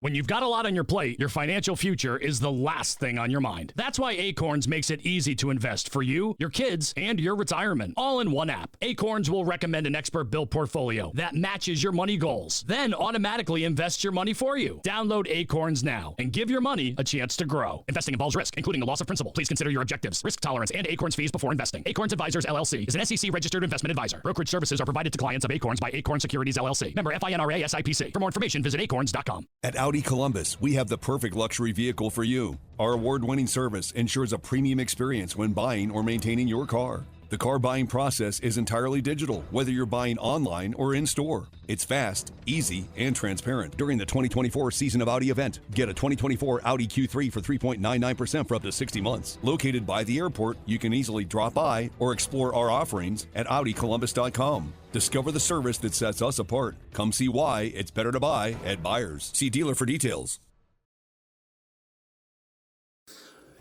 When you've got a lot on your plate, your financial future is the last thing on your mind. That's why Acorns makes it easy to invest for you, your kids, and your retirement, all in one app. Acorns will recommend an expert-built portfolio that matches your money goals, then automatically invests your money for you. Download Acorns now and give your money a chance to grow. Investing involves risk, including the loss of principal. Please consider your objectives, risk tolerance, and Acorns fees before investing. Acorns Advisors, LLC is an SEC-registered investment advisor. Brokerage services are provided to clients of Acorns by Acorn Securities, LLC. Member FINRA SIPC. For more information, visit acorns.com. At Audi Columbus, we have the perfect luxury vehicle for you. Our award-winning service ensures a premium experience when buying or maintaining your car. The car buying process is entirely digital, whether you're buying online or in-store. It's fast, easy, and transparent. During the 2024 Season of Audi event, get a 2024 Audi Q3 for 3.99% for up to 60 months. Located by the airport, you can easily drop by or explore our offerings at AudiColumbus.com. Discover the service that sets us apart. Come see why it's better to buy at Buyers. See dealer for details.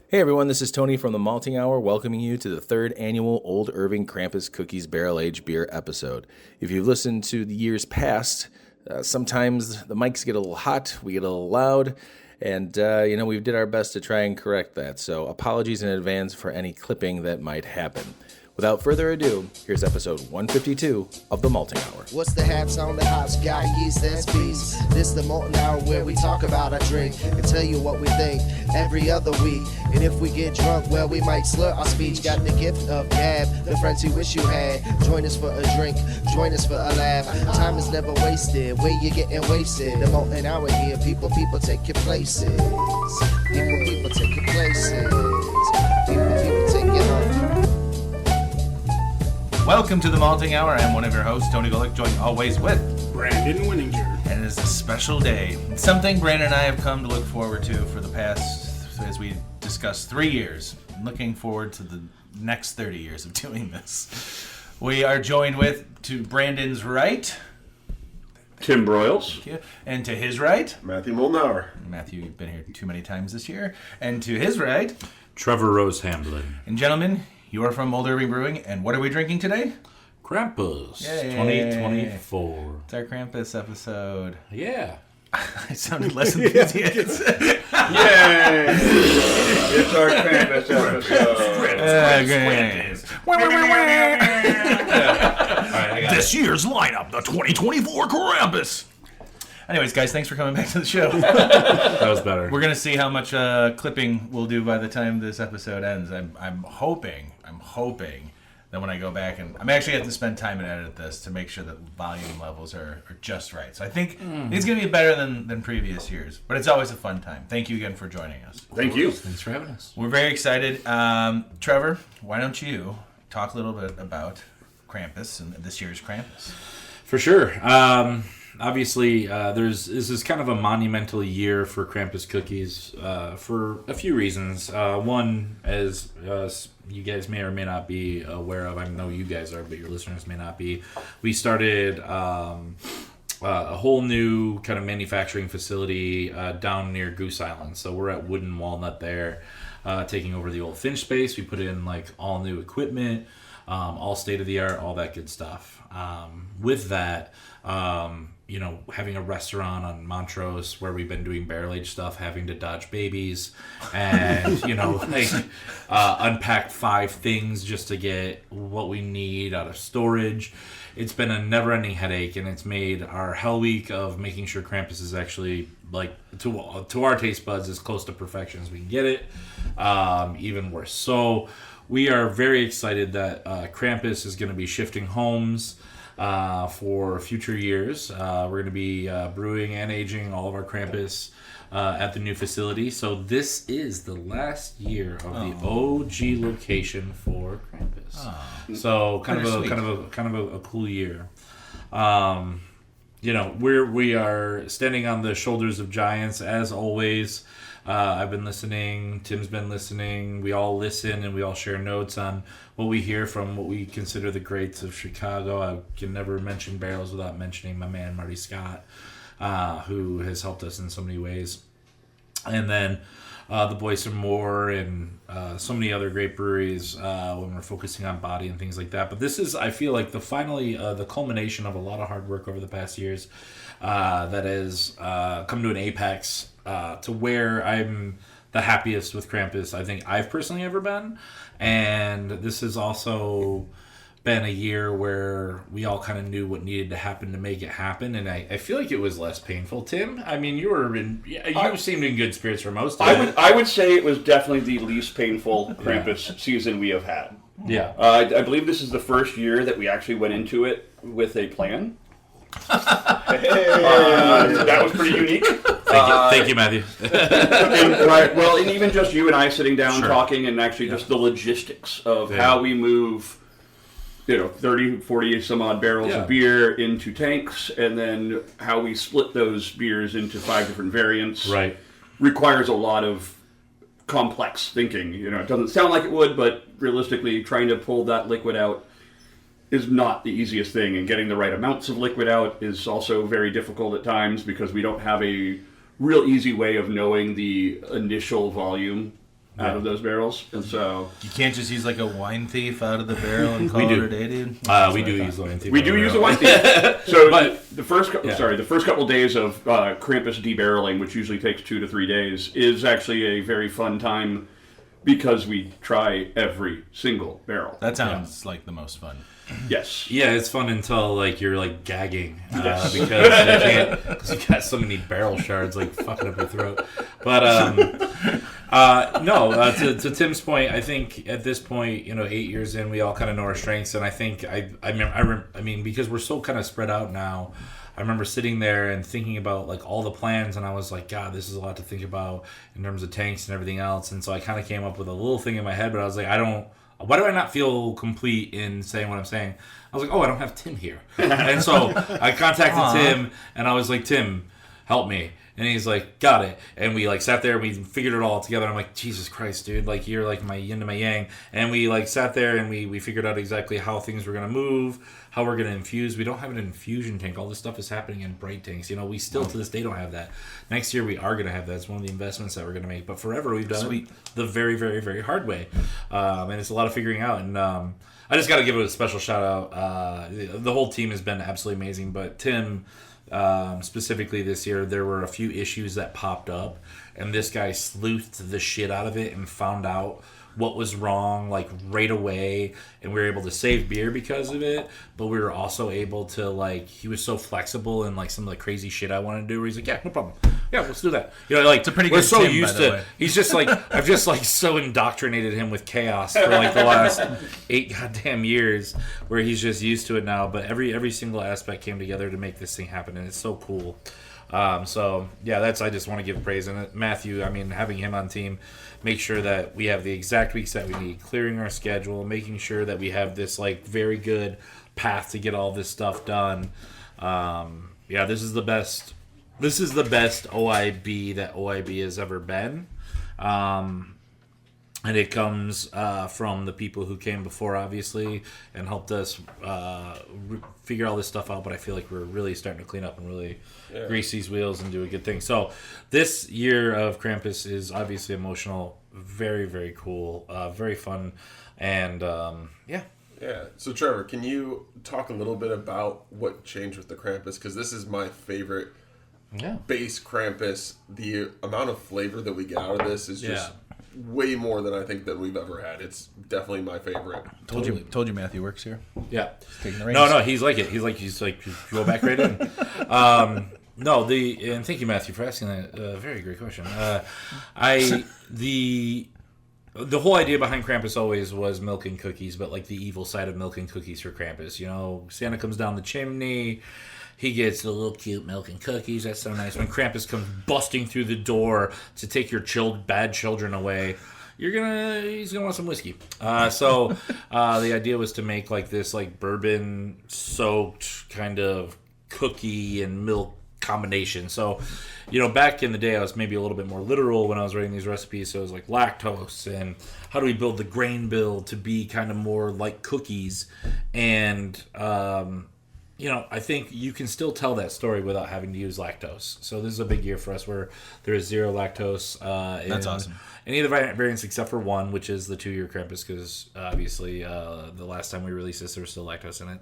Hey everyone, this is Tony from the Malting Hour, welcoming you to the third annual Old Irving Krampus Cookies Barrel Aged Beer episode. If you've listened to the years past, sometimes the mics get a little hot, we get a little loud, and we did our best to try and correct that. So apologies in advance for any clipping that might happen. Without further ado, here's episode 152 of the Malting Hour. What's the haps on the hops? Got yeast, that's beast. This the Malting Hour where we talk about our drink and tell you what we think every other week. And if we get drunk, well, we might slur our speech. Got the gift of gab, the friends you wish you had. Join us for a drink, join us for a laugh. Time is never wasted, where you getting wasted. The Malting Hour here, people take your places. People take your places. People take your home. Welcome to the Malting Hour. I'm one of your hosts, Tony Golick, joined always with Brandon Winninger. And it is a special day. It's something Brandon and I have come to look forward to for the past, as we discussed, 3 years. I'm looking forward to the next 30 years of doing this. We are joined with, to Brandon's right, Tim Broyles. and to his right, Matthew Molnauer. Matthew, you've been here too many times this year, and to his right, Trevor Rose Hamblin. and gentlemen, you are from Old Irving Brewing, and what are we drinking today? Krampus. Yay. 2024. It's our Krampus episode. Yeah. I sounded less enthusiastic. Yay! It's our Krampus episode. This year's lineup, the 2024 Krampus. Anyways, guys, thanks for coming back to the show. That was better. We're gonna see how much clipping we'll do by the time this episode ends. I'm hoping that when I go back, and I'm actually going to spend time and edit this to make sure that volume levels are just right. So I think it's going to be better than previous years, but it's always a fun time. Thank you again for joining us. Thank you. Thanks for having us. We're very excited. Trevor, why don't you talk a little bit about Krampus and this year's Krampus? For sure. Obviously, this is kind of a monumental year for Krampus Cookies for a few reasons. One, as you guys may or may not be aware of, I know you guys are, but your listeners may not be, we started a whole new kind of manufacturing facility down near Goose Island. So we're at Wood and Walnut there, taking over the old Finch space. We put in like all new equipment, all state-of-the-art, all that good stuff. With that, having a restaurant on Montrose where we've been doing barrel-aged stuff, having to dodge babies and, unpack 5 things just to get what we need out of storage. It's been a never-ending headache, and it's made our Hell Week of making sure Krampus is actually, to our taste buds, as close to perfection as we can get it, even worse. So we are very excited that Krampus is going to be shifting homes for future years. We're going to be brewing and aging all of our Krampus at the new facility. So this is the last year of the OG location for Krampus. So kind of a cool year. We are standing on the shoulders of giants as always. I've been listening. Tim's been listening. We all listen and we all share notes on what we hear from what we consider the greats of Chicago. I can never mention barrels without mentioning my man Marty Scott, who has helped us in so many ways. And then the Boys Some More and so many other great breweries when we're focusing on body and things like that. But this is, I feel like, the culmination of a lot of hard work over the past years that has come to an apex to where I'm the happiest with Krampus I think I've personally ever been. And this has also been a year where we all kind of knew what needed to happen to make it happen, and I feel like it was less painful. Tim, I mean, you seemed in good spirits for most of it. I would say it was definitely the least painful Krampus season we have had. Yeah. I believe this is the first year that we actually went into it with a plan. That was pretty unique. Thank you, Matthew. And even just you and I sitting down talking, and actually just the logistics of how we move 30, 40 some odd barrels of beer into tanks, and then how we split those beers into 5 different variants. Right. Requires a lot of complex thinking. It doesn't sound like it would, but realistically, trying to pull that liquid out is not the easiest thing, and getting the right amounts of liquid out is also very difficult at times because we don't have a real easy way of knowing the initial volume out of those barrels, and so you can't just use like a wine thief out of the barrel and call it a day, dude. We do use a wine thief. We do use a wine thief. So the first couple days of Krampus debarreling, which usually takes 2 to 3 days, is actually a very fun time because we try every single barrel. That sounds like the most fun. Yes. Yeah, it's fun until you're gagging because you can't, because you got so many barrel shards fucking up your throat. But to Tim's point, I think at this point, 8 years in, we all kind of know our strengths, and I think I mean because we're so kind of spread out now. I remember sitting there and thinking about all the plans, and I was like, God, this is a lot to think about in terms of tanks and everything else. And so I kind of came up with a little thing in my head, but I was like, why do I not feel complete in saying what I'm saying? I was like, I don't have Tim here. And so I contacted Tim, and I was like, Tim, help me. And he's like, got it. And we sat there and we figured it all together. I'm like, Jesus Christ, dude, you're my yin to my yang. And we sat there and we figured out exactly how things were going to move, how we're going to infuse. We don't have an infusion tank. All this stuff is happening in bright tanks. We still to this day don't have that. Next year we are going to have that. It's one of the investments that we're going to make. But forever we've done it the very, very, very hard way. And it's a lot of figuring out. And I just got to give it a special shout out. The whole team has been absolutely amazing. But Tim, specifically this year, there were a few issues that popped up, and this guy sleuthed the shit out of it and found out what was wrong right away, and we were able to save beer because of it. But we were also able to he was so flexible in some of the crazy shit I wanted to do, where he's like, yeah, no problem, yeah, let's do that. It's a pretty good. We're so Tim, used to. He's just I've just so indoctrinated him with chaos for the last 8 goddamn years, where he's just used to it now. But every single aspect came together to make this thing happen, and it's so cool. So yeah, I just want to give praise. And Matthew, I mean, having him on team, make sure that we have the exact weeks that we need, clearing our schedule, making sure that we have this very good path to get all this stuff done. This is the best OIB that OIB has ever been. And it comes from the people who came before, obviously, and helped us figure all this stuff out. But I feel like we're really starting to clean up and really grease these wheels and do a good thing. So this year of Krampus is obviously emotional, very, very cool, very fun, and yeah. Yeah. So Trevor, can you talk a little bit about what changed with the Krampus? Because this is my favorite base Krampus. The amount of flavor that we get out of this is just way more than I think that we've ever had. It's definitely my favorite. Told you Matthew works here. Yeah. Taking the reins. No, he's like it. He's like go back right in. And thank you, Matthew, for asking that very great question. The whole idea behind Krampus always was milking cookies, but the evil side of milking cookies for Krampus. Santa comes down the chimney. He gets the little cute milk and cookies. That's so nice. When Krampus comes busting through the door to take your bad children away, he's gonna want some whiskey. So the idea was to make this bourbon soaked kind of cookie and milk combination. So, back in the day, I was maybe a little bit more literal when I was writing these recipes. So it was lactose and how do we build the grain bill to be kind of more like cookies, and I think you can still tell that story without having to use lactose. So this is a big year for us where there is 0 lactose. That's awesome. Any of the variants except for one, which is the 2-year Krampus, because obviously the last time we released this, there was still lactose in it.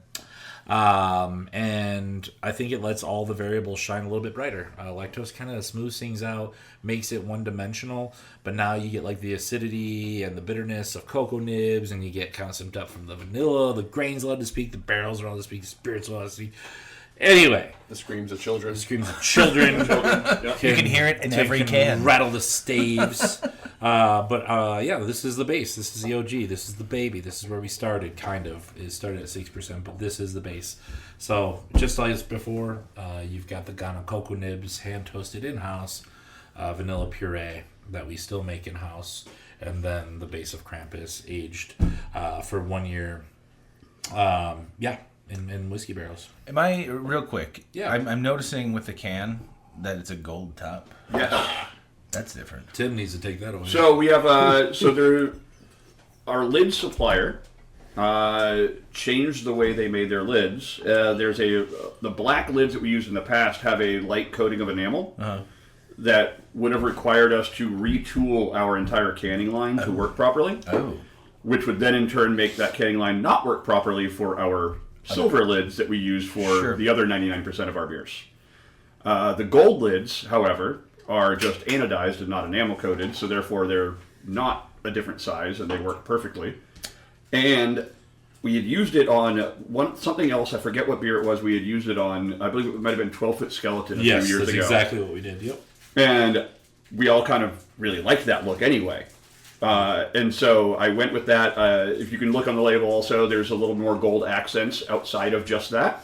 And I think it lets all the variables shine a little bit brighter. Lactose kind of smooths things out, makes it one-dimensional, but now you get like the acidity and the bitterness of cocoa nibs, and you get kind of some depth from the vanilla. The grains allowed to speak, the barrels are allowed to speak, the spirits allowed to speak. Anyway, The screams of children. You can hear it in every can. Rattle the staves. This is the base. This is the OG. This is the baby. This is where we started, kind of. It started at 6%, but this is the base. So, just like before, you've got the Ghana cocoa nibs, hand-toasted in-house, vanilla puree that we still make in-house, and then the base of Krampus, aged for 1 year. In whiskey barrels. Am I real quick? Yeah. I'm noticing with the can that it's a gold top. Yeah. That's different. Tim needs to take that away. So we have our lid supplier changed the way they made their lids. There's the black lids that we used in the past have a light coating of enamel that would have required us to retool our entire canning line to work properly. Which would then in turn make that canning line not work properly for our silver lids that we use for the other 99% of our beers. The gold lids, however, are just anodized and not enamel coated, so therefore they're not a different size and they work perfectly. And we had used it on something else, I forget what beer it was, we had used it on, I believe it might have been 12-Foot Skeleton a few years ago. Yes, that's exactly what we did, yep. And we all kind of really liked that look anyway. And so I went with that. If you can look on the label also, there's a little more gold accents outside of just that.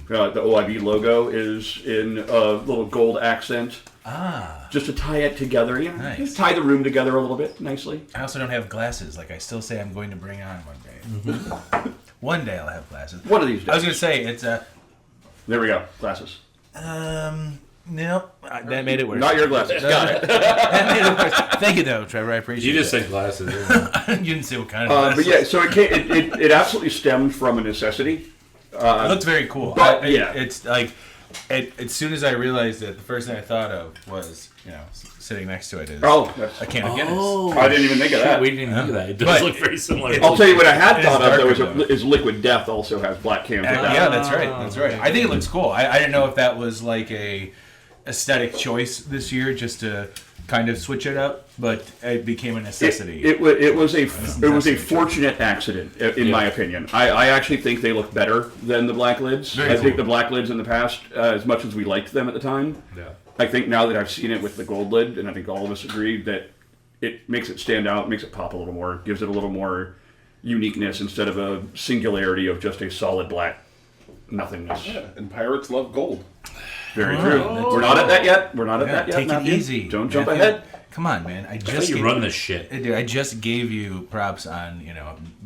The OIB logo is in a little gold accent. Just to tie it together. Nice. Just tie the room together a little bit nicely. I also don't have glasses. Like I still say I'm going to bring on one day. One day I'll have glasses. One of these days. I was going to say it's There we go. Glasses. No, that made it worse. Not your glasses. Got it. That made it worse. Thank you, though, Trevor. I appreciate it. You just said glasses. You didn't say what kind of glasses. But yeah, so it absolutely stemmed from a necessity. It looks very cool. But, It's like, as soon as I realized it, the first thing I thought of was, sitting next to it is a can of Guinness. I didn't even think of that. We didn't even think of that. It does look very similar. I'll tell you what I had thought of, though, is Liquid Death also has black cans. Yeah, that's right. That's right. I think it looks cool. I didn't know if that was like a aesthetic choice this year just to kind of switch it up, but it became a necessity. It was a fortunate accident, in my opinion. I actually think they look better than the black lids. I think the black lids in the past, as much as we liked them at the time, I think now that I've seen it with the gold lid, and I think all of us agree that it makes it stand out, makes it pop a little more, gives it a little more uniqueness instead of a singularity of just a solid black nothingness. Yeah, and pirates love gold. Very true. We're not at that yet. We're not at that yet. Take Matthew. it easy. Don't jump ahead. Come on, man. I run this shit. Dude, I just gave you props on,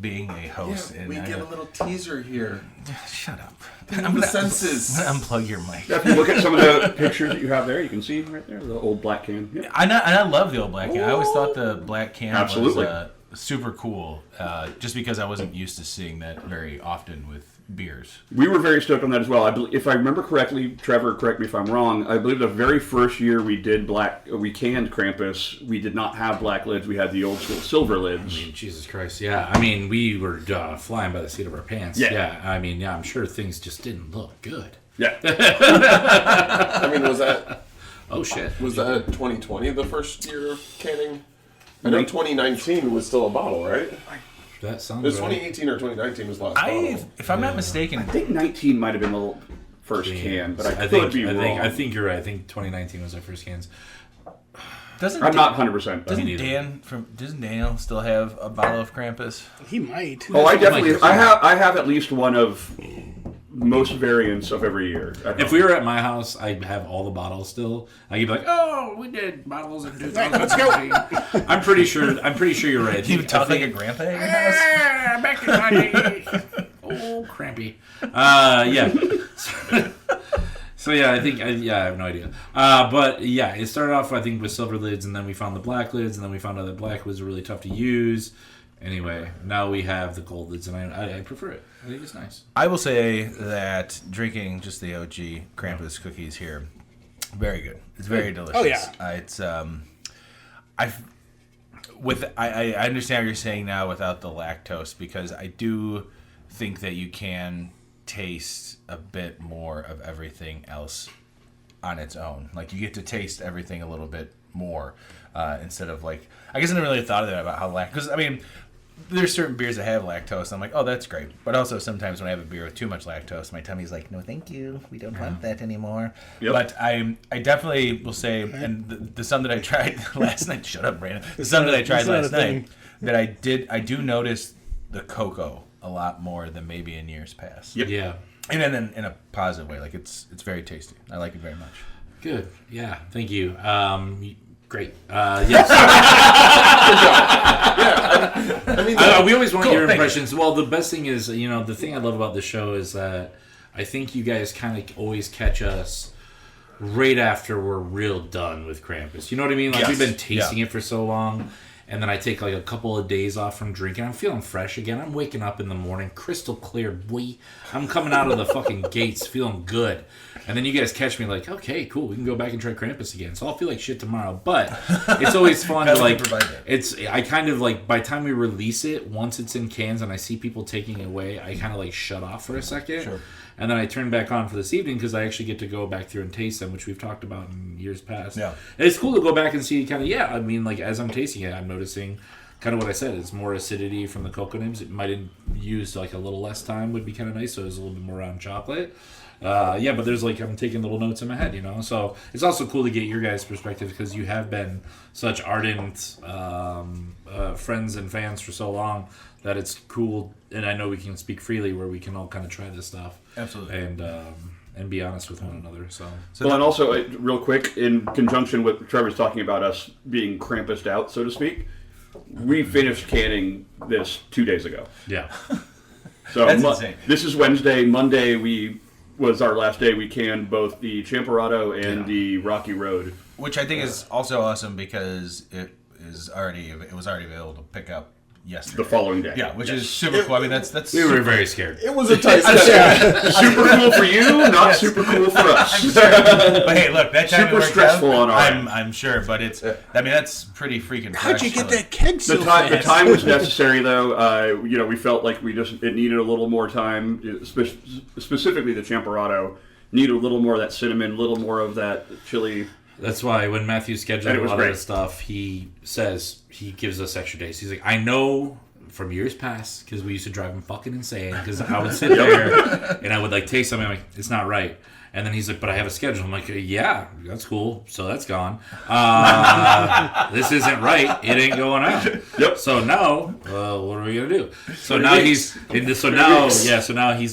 being a host. Yeah, and we get a little teaser here. Shut up. I'm the senses. I'm gonna unplug your mic. If you look at some of the pictures that you have there, you can see right there the old black can. Yeah. I love the old black can. I always thought the black can Absolutely. was super cool, just because I wasn't used to seeing that very often with beers. We were very stoked on that as well. If I remember correctly, Trevor, correct me if I'm wrong, I believe the very first year we canned Krampus, we did not have black lids. We had the old school silver lids. Jesus Christ, yeah. We were flying by the seat of our pants. Yeah. I'm sure things just didn't look good. Yeah. Was that... Oh, shit. Was that 2020, the first year of canning? I know 2019 was still a bottle, right? That sounds It was 2018 or 2019 was the last bottle. If I'm not mistaken, I think 19 might have been the first can, but I could be wrong. I think you're right. I think 2019 was our first cans. I'm not 100%. Doesn't Daniel still have a bottle of Krampus? He might. Oh, I definitely. I have at least one of most variants of every year. If we were at my house, I'd have all the bottles still. I'd be like, "Oh, we did bottles in 2019." I'm pretty sure you're right. You talk like a grandpa at your house? Back in my day. Oh, crampy. Yeah. So yeah, I have no idea. But yeah, it started off I think with silver lids, and then we found the black lids, and then we found out that black lids were really tough to use. Anyway, now we have the Goldeds, and I prefer it. I think it's nice. I will say that drinking just the OG Krampus cookies here, very good. It's very delicious. Oh, yeah. It's I understand what you're saying now without the lactose, because I do think that you can taste a bit more of everything else on its own. Like, you get to taste everything a little bit more instead of, like, I guess I never really thought of that about how because I mean, there's certain beers that have lactose. I'm like, oh, that's great. But also sometimes when I have a beer with too much lactose, my tummy's like, no, thank you. We don't want that anymore. Yep. But I definitely will say, and the some that I tried last night, shut up, Brandon. The some that I tried last night, that I do notice the cocoa a lot more than maybe in years past. Yep. Yeah. And then in a positive way. Like, it's very tasty. I like it very much. Good. Yeah. Thank you. Great. Yes. I mean, we always want Cool, your thank impressions. Well, the best thing is, the thing I love about the show is that I think you guys kind of always catch us right after we're real done with Krampus. You know what I mean? Like, we've been tasting it for so long, and then I take like a couple of days off from drinking. I'm feeling fresh again. I'm waking up in the morning, crystal clear, boy. I'm coming out of the fucking gates feeling good. And then you guys catch me like, okay, cool, we can go back and try Krampus again. So I'll feel like shit tomorrow. But it's always fun to, like, I kind of, like, by the time we release it, once it's in cans and I see people taking it away, I kind of, like, shut off for a second. Sure. And then I turn back on for this evening because I actually get to go back through and taste them, which we've talked about in years past. Yeah. And it's cool to go back and see kind of, I mean, like, as I'm tasting it, I'm noticing kind of what I said. It's more acidity from the cocoa nibs. It might have used, like, a little less time would be kind of nice, so it's a little bit more on chocolate. But there's, like, I'm taking little notes in my head, So it's also cool to get your guys' perspective because you have been such ardent friends and fans for so long that it's cool. And I know we can speak freely where we can all kind of try this stuff. Absolutely. And be honest with one another. So and also, real quick, in conjunction with Trevor's talking about us being Krampused out, so to speak, we finished canning this 2 days ago. Yeah. So That's insane. This is Wednesday. Monday was our last day. We canned both the Champurrado and the Rocky Road, which I think is also awesome because it was already available to pick up yesterday. The following day. Yeah, which is super cool. I mean, that's we were very scared. It was a tight schedule. Super cool for you, not super cool for us. I'm sure. But hey, look, that time super stressful on our end. I'm sure, but it's. I mean, that's pretty freaking. How'd you fresh, get that keg so fast? The time was necessary, though. We felt like it needed a little more time. Specifically, the Champurrado needed a little more of that cinnamon, a little more of that chili. That's why when Matthew scheduled a lot of this stuff, he gives us extra days. He's like, I know from years past, because we used to drive him fucking insane, because I would sit there and I would, like, taste something, I'm like, it's not right. And then he's like, but I have a schedule. I'm like, yeah, that's cool. So that's gone. This isn't right. It ain't going out. Yep. So now, what are we gonna do? So now he's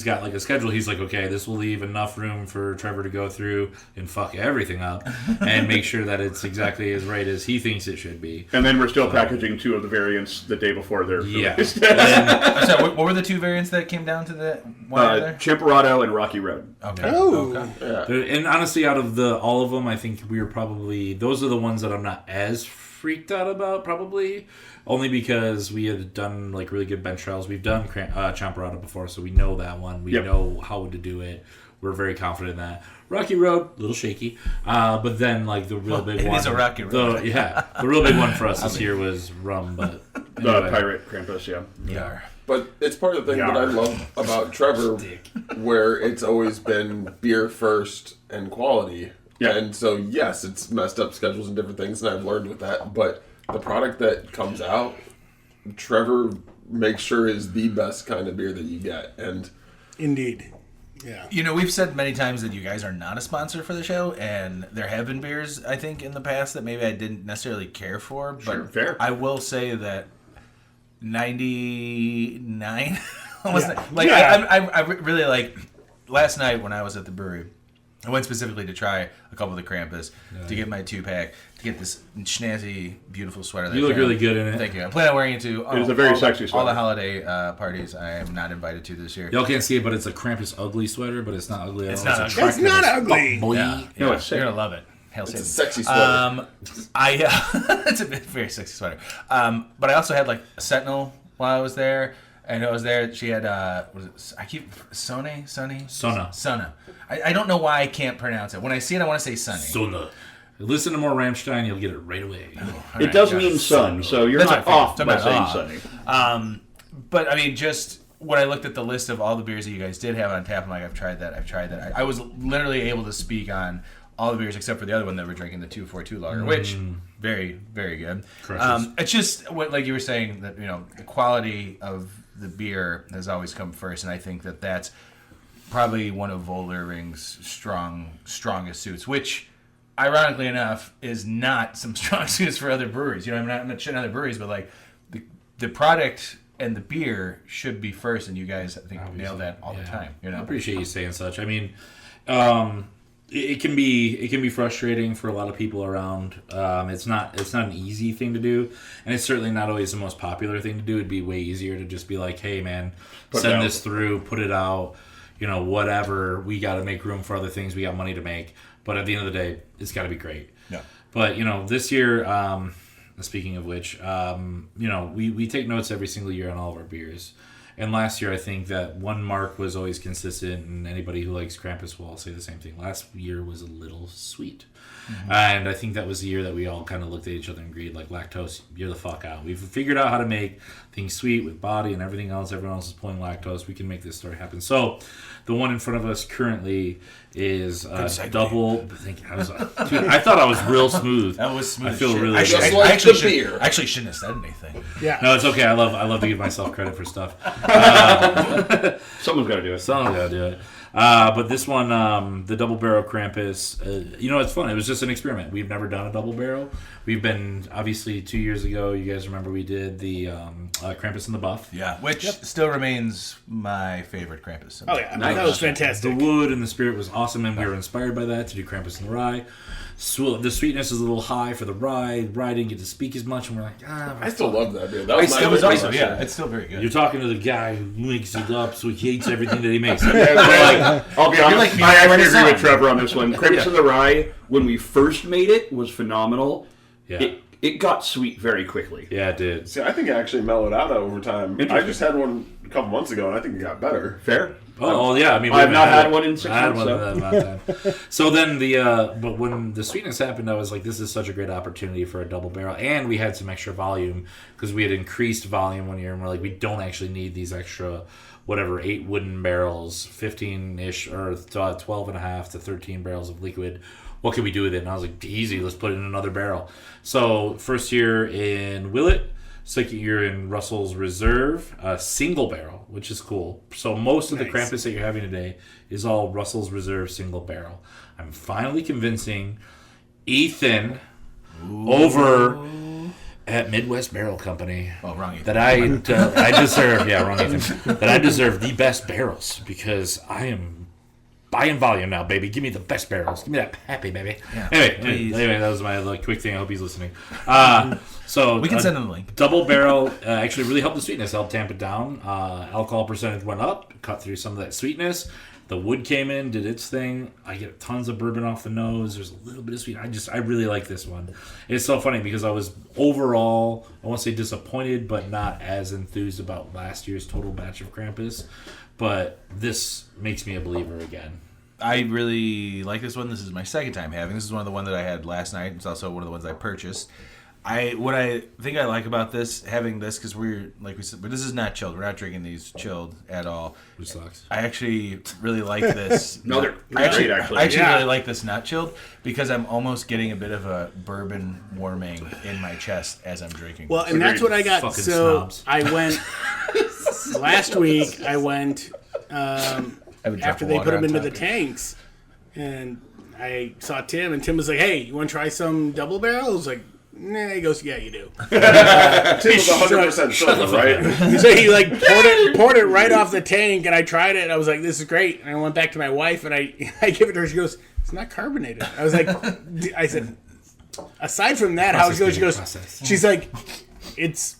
got like a schedule. He's like, okay, this will leave enough room for Trevor to go through and fuck everything up and make sure that it's exactly as right as he thinks it should be. And then we're still packaging 2 of the variants the day before they're released. So what were the 2 variants that came down to the one there? Champurrado and Rocky Road. Okay. Oh. Okay. Yeah. And honestly, out of all of them, I think we were probably those are the ones that I'm not as freaked out about. Probably only because we had done like really good bench trials. We've done Champurrado before, so we know that one. We know how to do it. We're very confident in that. Rocky Road, a little shaky, but then like the real big one. It is a Rocky Road. The real big one for us this year was rum, but anyway. The Pirate Krampus, Yeah. But it's part of the thing that I love about Trevor, where it's always been beer first and quality. Yeah. And so, yes, it's messed up schedules and different things, and I've learned with that. But the product that comes out, Trevor makes sure is the best kind of beer that you get. And Indeed. Yeah. We've said many times that you guys are not a sponsor for the show, and there have been beers, I think, in the past that maybe I didn't necessarily care for. But fair. I will say that 99 I really like last night when I was at the brewery, I went specifically to try a couple of the Krampus to get my 2-pack to get this snazzy beautiful sweater that you look really good in it. Thank you. I plan on wearing it to it's a very sexy sweater. All the holiday parties I am not invited to this year. Y'all can't see it, but it's a Krampus ugly sweater, but it's not ugly at all. It's not ugly. Yeah. No, it's you're gonna love it. It's a sexy sweater. It's a very sexy sweater. But I also had like a Sentinel while I was there. And I was there. She had Sona. I don't know why I can't pronounce it. When I see it, I want to say Sunny. Sona. Listen to more Rammstein, you'll get it right away. It does mean sun, so you're not off by saying sunny. But I mean, just when I looked at the list of all the beers that you guys did have on tap, I'm like, I've tried that. I was literally able to speak on all the beers except for the other one that we're drinking, the 242 lager, which very, very good. It's just like you were saying, that the quality of the beer has always come first, and I think that's probably one of Old Irving's strongest suits, which ironically enough is not some strong suits for other breweries. I'm not shitting other breweries, but like the product and the beer should be first, and you guys, I think, nail that all the time. I appreciate you saying such. I mean, it can be frustrating for a lot of people around. It's not an easy thing to do, and it's certainly not always the most popular thing to do. It'd be way easier to just be like, hey man, send this through, put it out, whatever. We got to make room for other things. We got money to make, but at the end of the day, it's got to be great. Yeah. But this year, speaking of which, we take notes every single year on all of our beers. And last year, I think that one mark was always consistent, and anybody who likes Krampus will all say the same thing. Last year was a little sweet. Mm-hmm. And I think that was the year that we all kind of looked at each other and agreed, like, lactose, you're the fuck out. We've figured out how to make things sweet with body and everything else. Everyone else is pulling lactose. We can make this story happen. So the one in front of us currently is double. Dude, I thought I was real smooth. That was smooth. I feel really I actually shouldn't have said anything. Yeah. No, it's okay. I love to give myself credit for stuff. Someone's got to do it. But this one, the double barrel Krampus, it's fun. It was just an experiment. We've never done a double barrel. We've been, obviously, 2 years ago, you guys remember we did the Krampus in the Buff. Yeah, which still remains my favorite Krampus. Oh, yeah. That was fantastic. The wood and the spirit was awesome, and we were inspired by that to do Krampus in the Rye. The sweetness is a little high for the rye. Rye didn't get to speak as much, and we're like, I still love that beer. That was my favorite. Awesome. Yeah, it's still very good. You're talking to the guy who makes it up, so he hates everything that he makes. I'll be honest, I actually agree with Trevor on this one. Krampus in the Rye, when we first made it, was phenomenal. Yeah. It got sweet very quickly. Yeah, it did. See, I think it actually mellowed out over time. I just had one a couple months ago, and I think it got better. Fair. Oh yeah, I mean, I've not had one in 6 months. So then but when the sweetness happened, I was like, this is such a great opportunity for a double barrel, and we had some extra volume because we had increased volume one year, and we're like, we don't actually need these extra, 8 wooden barrels, 15-ish or 12 and a half to 13 barrels of liquid. What can we do with it? And I was like, easy, let's put it in another barrel. So first year in Willett, second year in Russell's Reserve, single barrel, which is cool. So most of the Krampus that you're having today is all Russell's Reserve single barrel. I'm finally convincing Ethan over at Midwest Barrel Company wrong Ethan. that I deserve, wrong Ethan, that I deserve the best barrels because I am buying volume now, baby. Give me the best barrels. Give me that happy, baby. Yeah, anyway, that was my quick thing. I hope he's listening. So we can send him the link. Double barrel actually really helped the sweetness. Helped tamp it down. Alcohol percentage went up. Cut through some of that sweetness. The wood came in, did its thing. I get tons of bourbon off the nose. There's a little bit of sweet. I really like this one. It's so funny because I was overall, I won't say disappointed, but not as enthused about last year's total batch of Krampus. But this makes me a believer again. I really like this one. This is my second time having. This is one of the ones that I had last night. It's also one of the ones I purchased. What I think I like about having this, because like we said, but this is not chilled. We're not drinking these chilled at all. Which sucks. I actually really like this. They're great, actually. I actually really like this not chilled because I'm almost getting a bit of a bourbon warming in my chest as I'm drinking. Well, and that's what I got. Fucking so snobs. I went last week. I went after they put them into the tanks, and I saw Tim, and Tim was like, "Hey, you want to try some double barrel?" I was like, nah. He goes, "Yeah, you do." Tim was 100% silver, right? So he poured it right off the tank, and I tried it, and I was like, "This is great." And I went back to my wife, and I give it to her. She goes, "It's not carbonated." I was like, I said, aside from that, how it goes? She goes, she's like, it's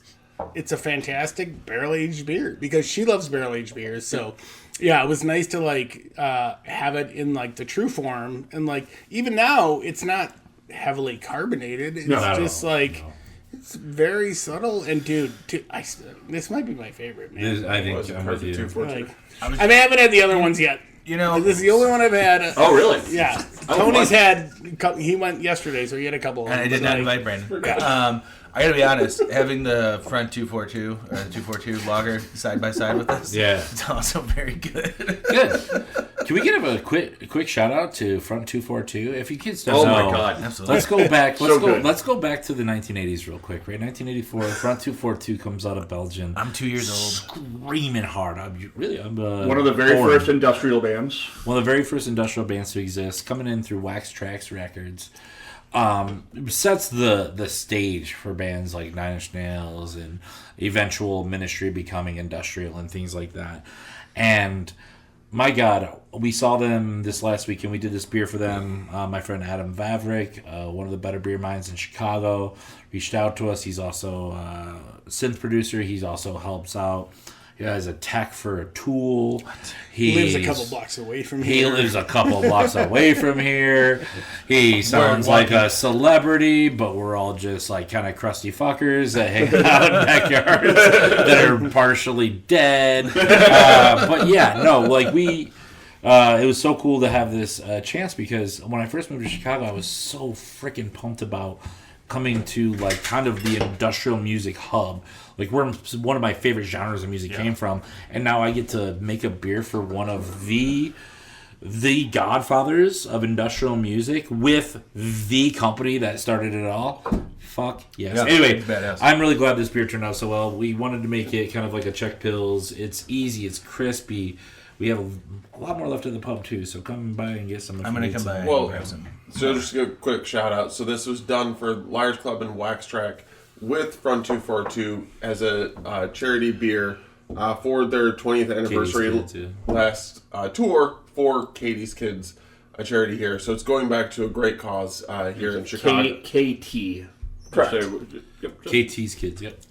a fantastic barrel aged beer because she loves barrel aged beers. So yeah, it was nice to have it in the true form, and even now it's not heavily carbonated. It's It's very subtle, and dude, this might be my favorite, man. I think I'm with you. I haven't had the other ones yet. You know, this is the only one I've had. Oh, really? Yeah. Tony's had. He went yesterday, so he had a couple. And I did not invite Brandon. I gotta be honest, having the front 242 or 242 lager side by side with us, it's also very good. Good. Can we give a quick shout out to Front 242? If you kids don't know, my God, absolutely. Let's go back. Good. Let's go back to the 1980s real quick. Right, 1984. Front 242 comes out of Belgium. I'm 2 years old, screaming hard. I'm one of the very first industrial bands. One of the very first industrial bands to exist, coming in through Wax Trax Records. Sets the stage for bands like Nine Inch Nails and eventual Ministry becoming industrial and things like that. And my God, we saw them this last week and we did this beer for them. My friend Adam Vavrick, one of the better beer minds in Chicago, reached out to us. He's also a synth producer. He also helps out. He has a tech for a Tool. He lives a couple blocks away from here. He lives a couple blocks away from here. He sounds like a celebrity, but we're all just like kind of crusty fuckers that hang out in backyards that are partially dead. But yeah, no, like it was so cool to have this chance because when I first moved to Chicago, I was so freaking pumped about coming to like kind of the industrial music hub, like where one of my favorite genres of music came from, and now I get to make a beer for one of the godfathers of industrial music with the company that started it all. Fuck yes. Yeah, anyway, I'm really glad this beer turned out so well. We wanted to make it kind of like a Czech Pils. It's easy, it's crispy. We have a lot more left in the pub too, so come by and get some. I'm gonna come by and grab some. So just a quick shout out. So this was done for Liars Club and Wax Track with Front 242 as a charity beer for their 20th anniversary last tour for Katie's Kids, a charity here. So it's going back to a great cause here in Chicago. KT. Correct. KT's Kids, yep.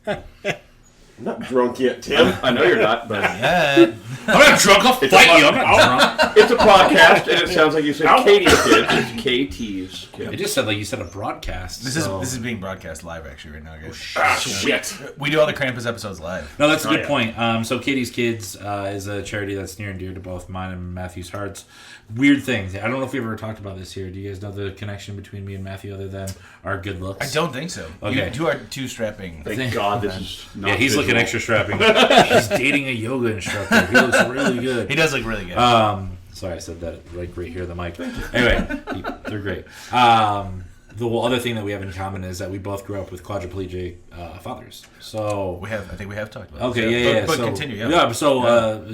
I'm not drunk yet, Tim. I know you're not, but I'm not drunk. I'll fight you. I'm not drunk. It's a podcast, and it sounds like you said Katie's Kids. It's KT's Kids. I just said like you said a broadcast. This is being broadcast live actually right now, guys. Shit. We do all the Krampus episodes live. No, that's a good point. So Katie's Kids is a charity that's near and dear to both mine and Matthew's hearts. Weird things. I don't know if we ever talked about this here. Do you guys know the connection between me and Matthew other than our good looks? I don't think so. Okay. You two are too strapping. Thank God this is not Yeah, he's visual. looking extra strapping. He's dating a yoga instructor. He looks really good. He does look really good. Sorry, I said that right here on the mic. Anyway, they're great. The other thing that we have in common is that we both grew up with quadriplegic fathers. So I think we have talked about. Okay, this. But so, continue.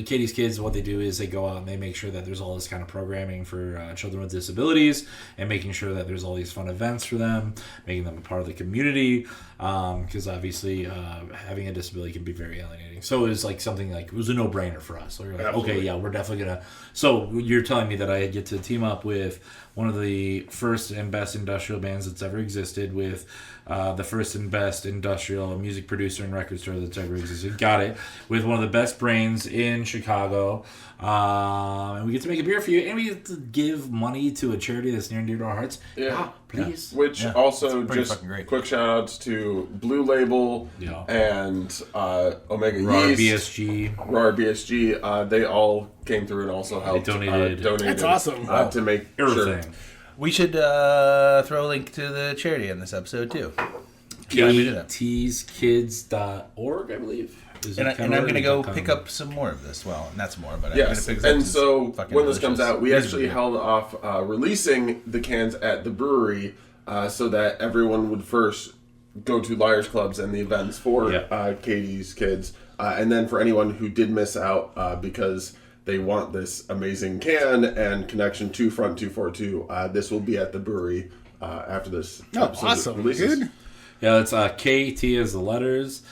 Katie's Kids, what they do is they go out and they make sure that there's all this kind of programming for children with disabilities, and making sure that there's all these fun events for them, making them a part of the community. Because obviously, having a disability can be very alienating. So it was like something like it was a no-brainer for us. So we were like, okay, yeah, we're definitely gonna. So you're telling me that I get to team up with one of the first and best industrial bands that's ever existed with the first and best industrial music producer and record store that's ever existed. Got it. With one of the best brains in Chicago. And we get to make a beer for you, and we get to give money to a charity that's near and dear to our hearts. Yeah. Please. Which also just quick shout outs to Blue Label and Omega Yeast. RAR BSG. They all came through and also helped. They donated. That's awesome. To make everything. Sure. We should throw a link to the charity in this episode too. KTskids.org, I believe. And I'm going to go pick up some more of this. Well, not some more, but I'm yes. going to pick up and so when this comes out, we delicious. actually held off releasing the cans at the brewery so that everyone would first go to Liars Clubs and the events for Katie's Kids. And then for anyone who did miss out because they want this amazing can and connection to Front 242, this will be at the brewery after this episode awesome. releases. Good. Yeah, it's KT as the letters.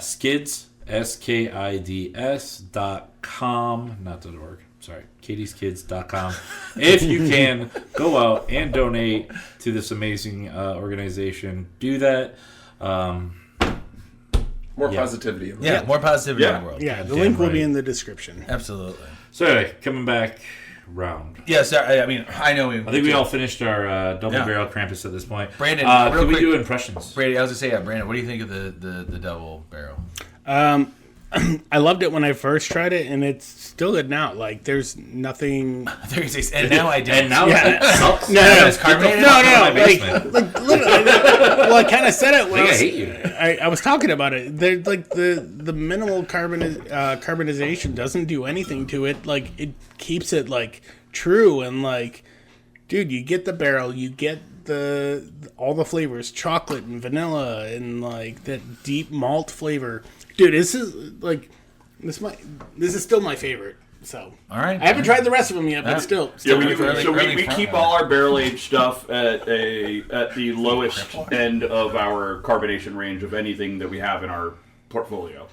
Skids, SKIDS.com, not .org. Sorry, katieskids.com. If you can, go out and donate to this amazing organization. Do that. More positivity in the world. More positivity in the world. Yeah, the link will be in the description. Absolutely. So anyway, coming back, round. Yes, I mean, I know. I think we all finished our double barrel Krampus at this point. Brandon, can we do impressions? Brady, I was going to say, Brandon, what do you think of the double barrel? I loved it when I first tried it, and it's still good now. Like, there's nothing. And now I do. And now it sucks. No. It's carbonated. No. Like literally. Well, I kind of said it when I hate you. I was talking about it. They're like the minimal carbonization doesn't do anything to it. Like, it keeps it like true and like, dude, you get the barrel, you get all the flavors, chocolate and vanilla, and like that deep malt flavor. Dude, this is still my favorite. So, all right, I haven't tried the rest of them yet, but still. We keep all our barrel aged stuff at the lowest end of our carbonation range of anything that we have in our portfolio.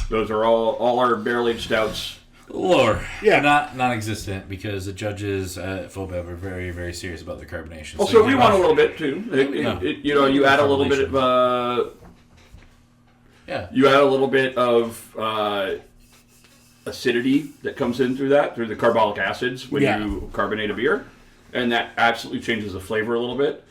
Those are all our barrel aged stouts. Lower, yeah, non-existent because the judges at FOBEV are very, very serious about the carbonation. Also, we want a little bit too. You add a little bit of. You add a little bit of acidity that comes in through the carbolic acids when you carbonate a beer, and that absolutely changes the flavor a little bit.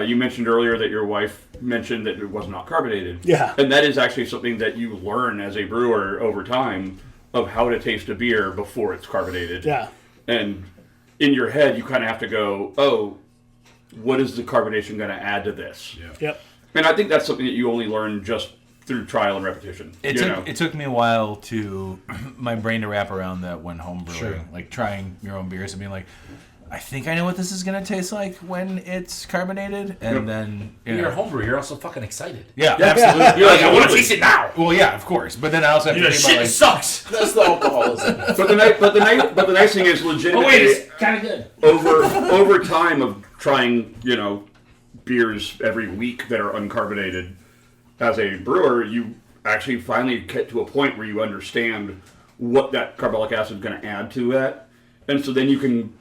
You mentioned earlier that your wife mentioned that it was not carbonated. Yeah. And that is actually something that you learn as a brewer over time of how to taste a beer before it's carbonated. Yeah. And in your head, you kind of have to go, oh, what is the carbonation going to add to this? Yeah. Yep. And I think that's something that you only learn just through trial and repetition. It took me a while to my brain to wrap around that when home brewing, like trying your own beers and being like, I think I know what this is going to taste like when it's carbonated, and then you're a homebrewer. You're also fucking excited. Yeah, absolutely. You're like, I want to taste it now. Well, yeah, of course. But then I also have to think about like, sucks. That's the alcoholism. But the nice thing is legitimately. Oh wait, it's kind of good. Over time of trying, beers every week that are uncarbonated, as a brewer, you actually finally get to a point where you understand what that carbolic acid is going to add to that, and so then you can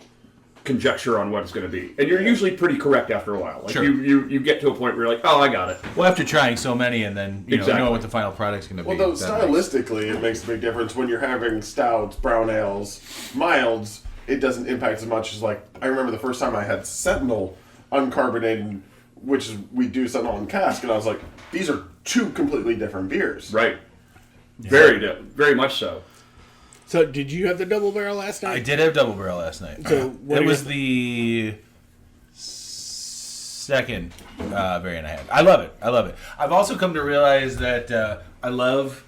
conjecture on what it's going to be, and you're usually pretty correct after a while. Like sure. you get to a point where you're like, oh, I got it. Well, after trying so many and then know what the final product's going to be. Well, though stylistically, it makes a big difference when you're having stouts, brown ales, milds. It doesn't impact as much as like I remember the first time I had Sentinel uncarbonated, which is we do Sentinel in cask, and I was like, these are two completely different beers. Right. Very much so. So, did you have the double barrel last night? I did have double barrel last night. So it was the second variant I had. I love it. I've also come to realize that I love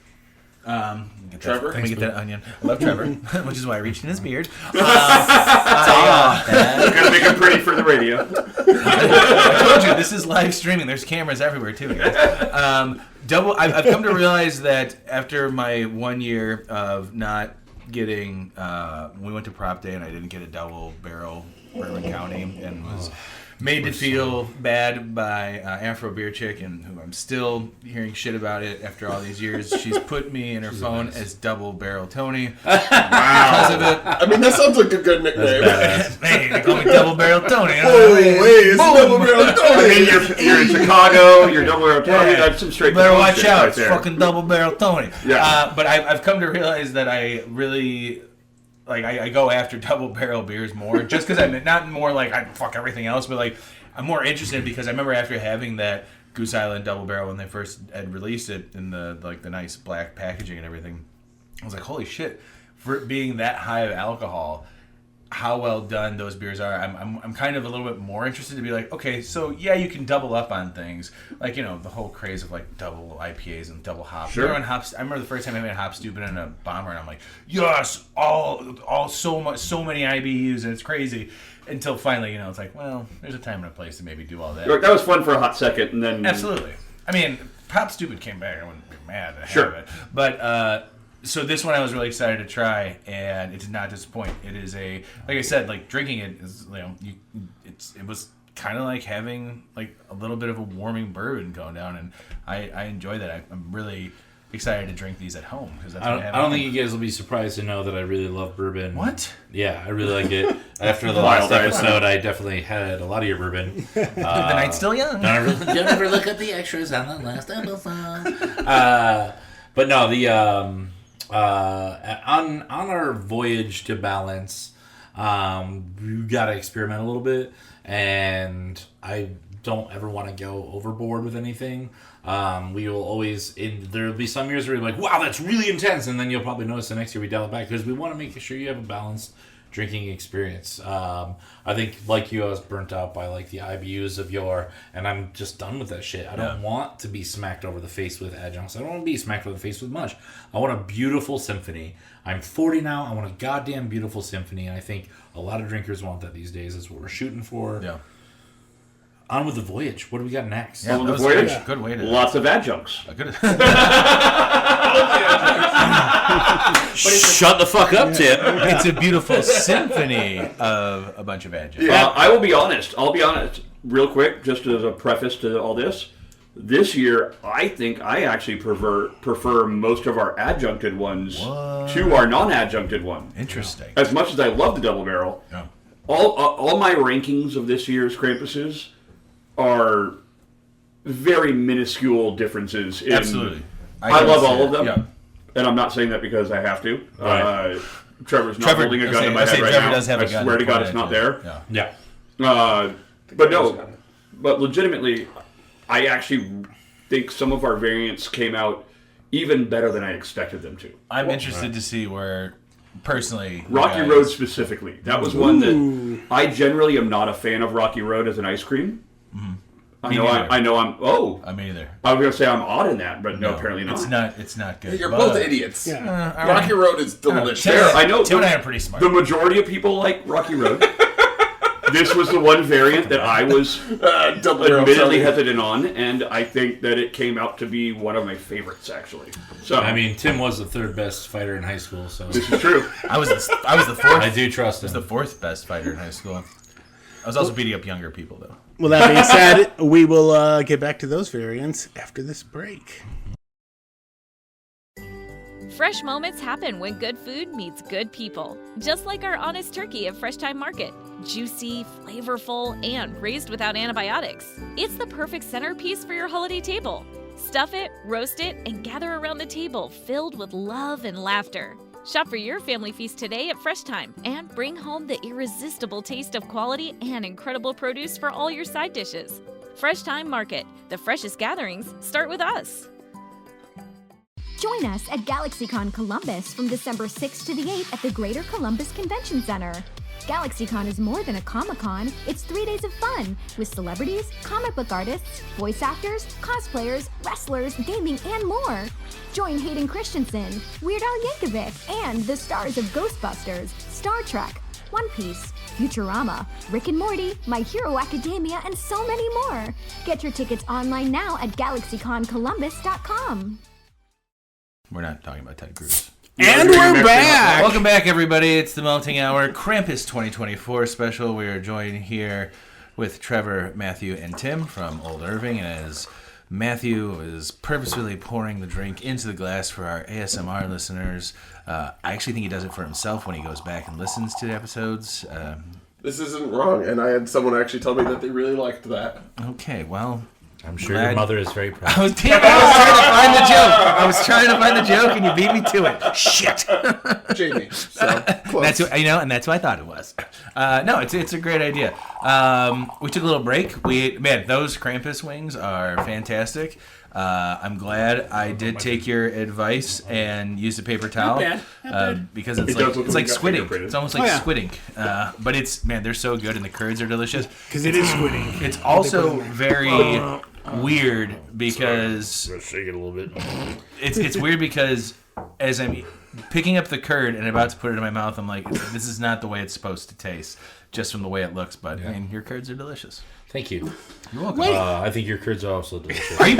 Trevor. Let me get that onion. I love Trevor, which is why I reached in his beard. Gotta make it pretty for the radio. I told you this is live streaming. There's cameras everywhere too, guys. I've come to realize that after my 1 year of not getting, we went to prop day and I didn't get a double barrel Bourbon County and was made to feel bad by Afro Beer Chick, and who I'm still hearing shit about it after all these years. She's put me in her phone as Double Barrel Tony. Wow. Because of it. I mean, that sounds like a good nickname. Hey, they call me Double Barrel Tony. It's Double Barrel Tony. I mean, you're in Chicago, you're Double Barrel Tony. That's some straight. Better watch out. Right it's there. fucking Double Barrel Tony. Yeah. But I've come to realize that I really... Like, I go after double barrel beers more, just because I'm not more like I fuck everything else, but like I'm more interested because I remember after having that Goose Island double barrel when they first had released it in the nice black packaging and everything, I was like, holy shit, for it being that high of alcohol, how well done those beers are. I'm kind of a little bit more interested to be like, okay, so yeah, you can double up on things, like the whole craze of like double IPAs and double hops. Sure. I remember the first time I made a hop stupid in a bomber, and I'm like, yes, all so many IBUs, and it's crazy. Until finally, it's like, well, there's a time and a place to maybe do all that. That was fun for a hot second, and then Absolutely. I mean, Pop Stupid came back. I wouldn't be mad to Sure. have it, but. So this one I was really excited to try, and it did not disappoint. It is like I said, like drinking it is, it was kind of like having like a little bit of a warming bourbon going down, and I enjoy that. I'm really excited to drink these at home because that's what I don't think you guys will be surprised to know that I really love bourbon. What? Yeah, I really like it. After the last episode, I definitely had a lot of your bourbon. The night's still young. Don't ever look at the extras on the last episode. But no, the on our voyage to balance, You got to experiment a little bit, and I don't ever want to go overboard with anything. We will always, there'll be some years where you're like, wow, that's really intense, and then you'll probably notice the next year we dial it back, because we want to make sure you have a balanced drinking experience. I think, like you, I was burnt out by like the IBUs of yore, and I'm just done with that shit. I don't want to be smacked over the face with adjuncts. I don't want to be smacked over the face with much. I want a beautiful symphony. I'm 40 now. I want a goddamn beautiful symphony, and I think a lot of drinkers want that these days. Is what we're shooting for. Yeah. On with the voyage. What do we got next? Yeah, on with the voyage. Good way to. Lots of adjuncts. Shut the fuck up, Tim. It's a beautiful symphony of a bunch of adjuncts. Yeah, I will be honest. I'll be honest. Real quick, just as a preface to all this. This year, I think I actually prefer most of our adjuncted ones to our non-adjuncted one. Interesting. As much as I love the double barrel, all my rankings of this year's Krampuses are very minuscule differences. Absolutely. I love all of them, and I'm not saying that because I have to. Right. Trevor's not holding a gun to my head right now. Does have I swear to God, it's not there. Yeah. But no, but legitimately, I actually think some of our variants came out even better than I expected them to. I'm interested to see where, personally, Rocky Road specifically. That was one that I generally am not a fan of Rocky Road as an ice cream. Mm-hmm. I know I'm. Oh, I'm either. I was gonna say I'm odd in that, but no, apparently not. It's not good. You're both idiots. Yeah. Rocky Road is delicious. I know. Tim and I are pretty smart. The majority of people like Rocky Road. This was the one variant that I was admittedly hesitant on, and I think that it came out to be one of my favorites, actually. So I mean, Tim was the third best fighter in high school, so this is true. I was the fourth. I do trust him. I was the fourth best fighter in high school. I was also beating up younger people, though. Well, that being said, we will get back to those variants after this break. Fresh moments happen when good food meets good people. Just like our honest turkey at Fresh Time Market. Juicy, flavorful, and raised without antibiotics. It's the perfect centerpiece for your holiday table. Stuff it, roast it, and gather around the table filled with love and laughter. Shop for your family feast today at Fresh Time and bring home the irresistible taste of quality and incredible produce for all your side dishes. Fresh Time Market. The freshest gatherings start with us. Join us at GalaxyCon Columbus from December 6th to the 8th at the Greater Columbus Convention Center. GalaxyCon is more than a Comic-Con, it's 3 days of fun with celebrities, comic book artists, voice actors, cosplayers, wrestlers, gaming, and more. Join Hayden Christensen, Weird Al Yankovic, and the stars of Ghostbusters, Star Trek, One Piece, Futurama, Rick and Morty, My Hero Academia, and so many more. Get your tickets online now at GalaxyConColumbus.com. We're not talking about Ted Cruz. And we're back! Welcome back, everybody. It's the Malting Hour Krampus 2024 special. We are joined here with Trevor, Matthew, and Tim from Old Irving. And as Matthew is purposefully pouring the drink into the glass for our ASMR listeners, I actually think he does it for himself when he goes back and listens to the episodes. This isn't wrong, and I had someone actually tell me that they really liked that. Okay, well... I'm sure your mother is very proud. I was trying to find the joke, and you beat me to it. Shit. Jamie. So, close. That's what, that's what I thought it was. No, it's a great idea. We took a little break. Those Krampus wings are fantastic. I'm glad I did take your advice and use a paper towel. Not bad. Because it's like squid ink. It's almost like squid ink. But they're so good, and the curds are delicious. Because it is squid ink. It's also very weird because Let's shake it a little bit. it's weird because as I'm picking up the curd and about to put it in my mouth, I'm like, this is not the way it's supposed to taste, just from the way it looks. But I mean, your curds are delicious. Thank you. You're welcome. I think your curds are also delicious. Are you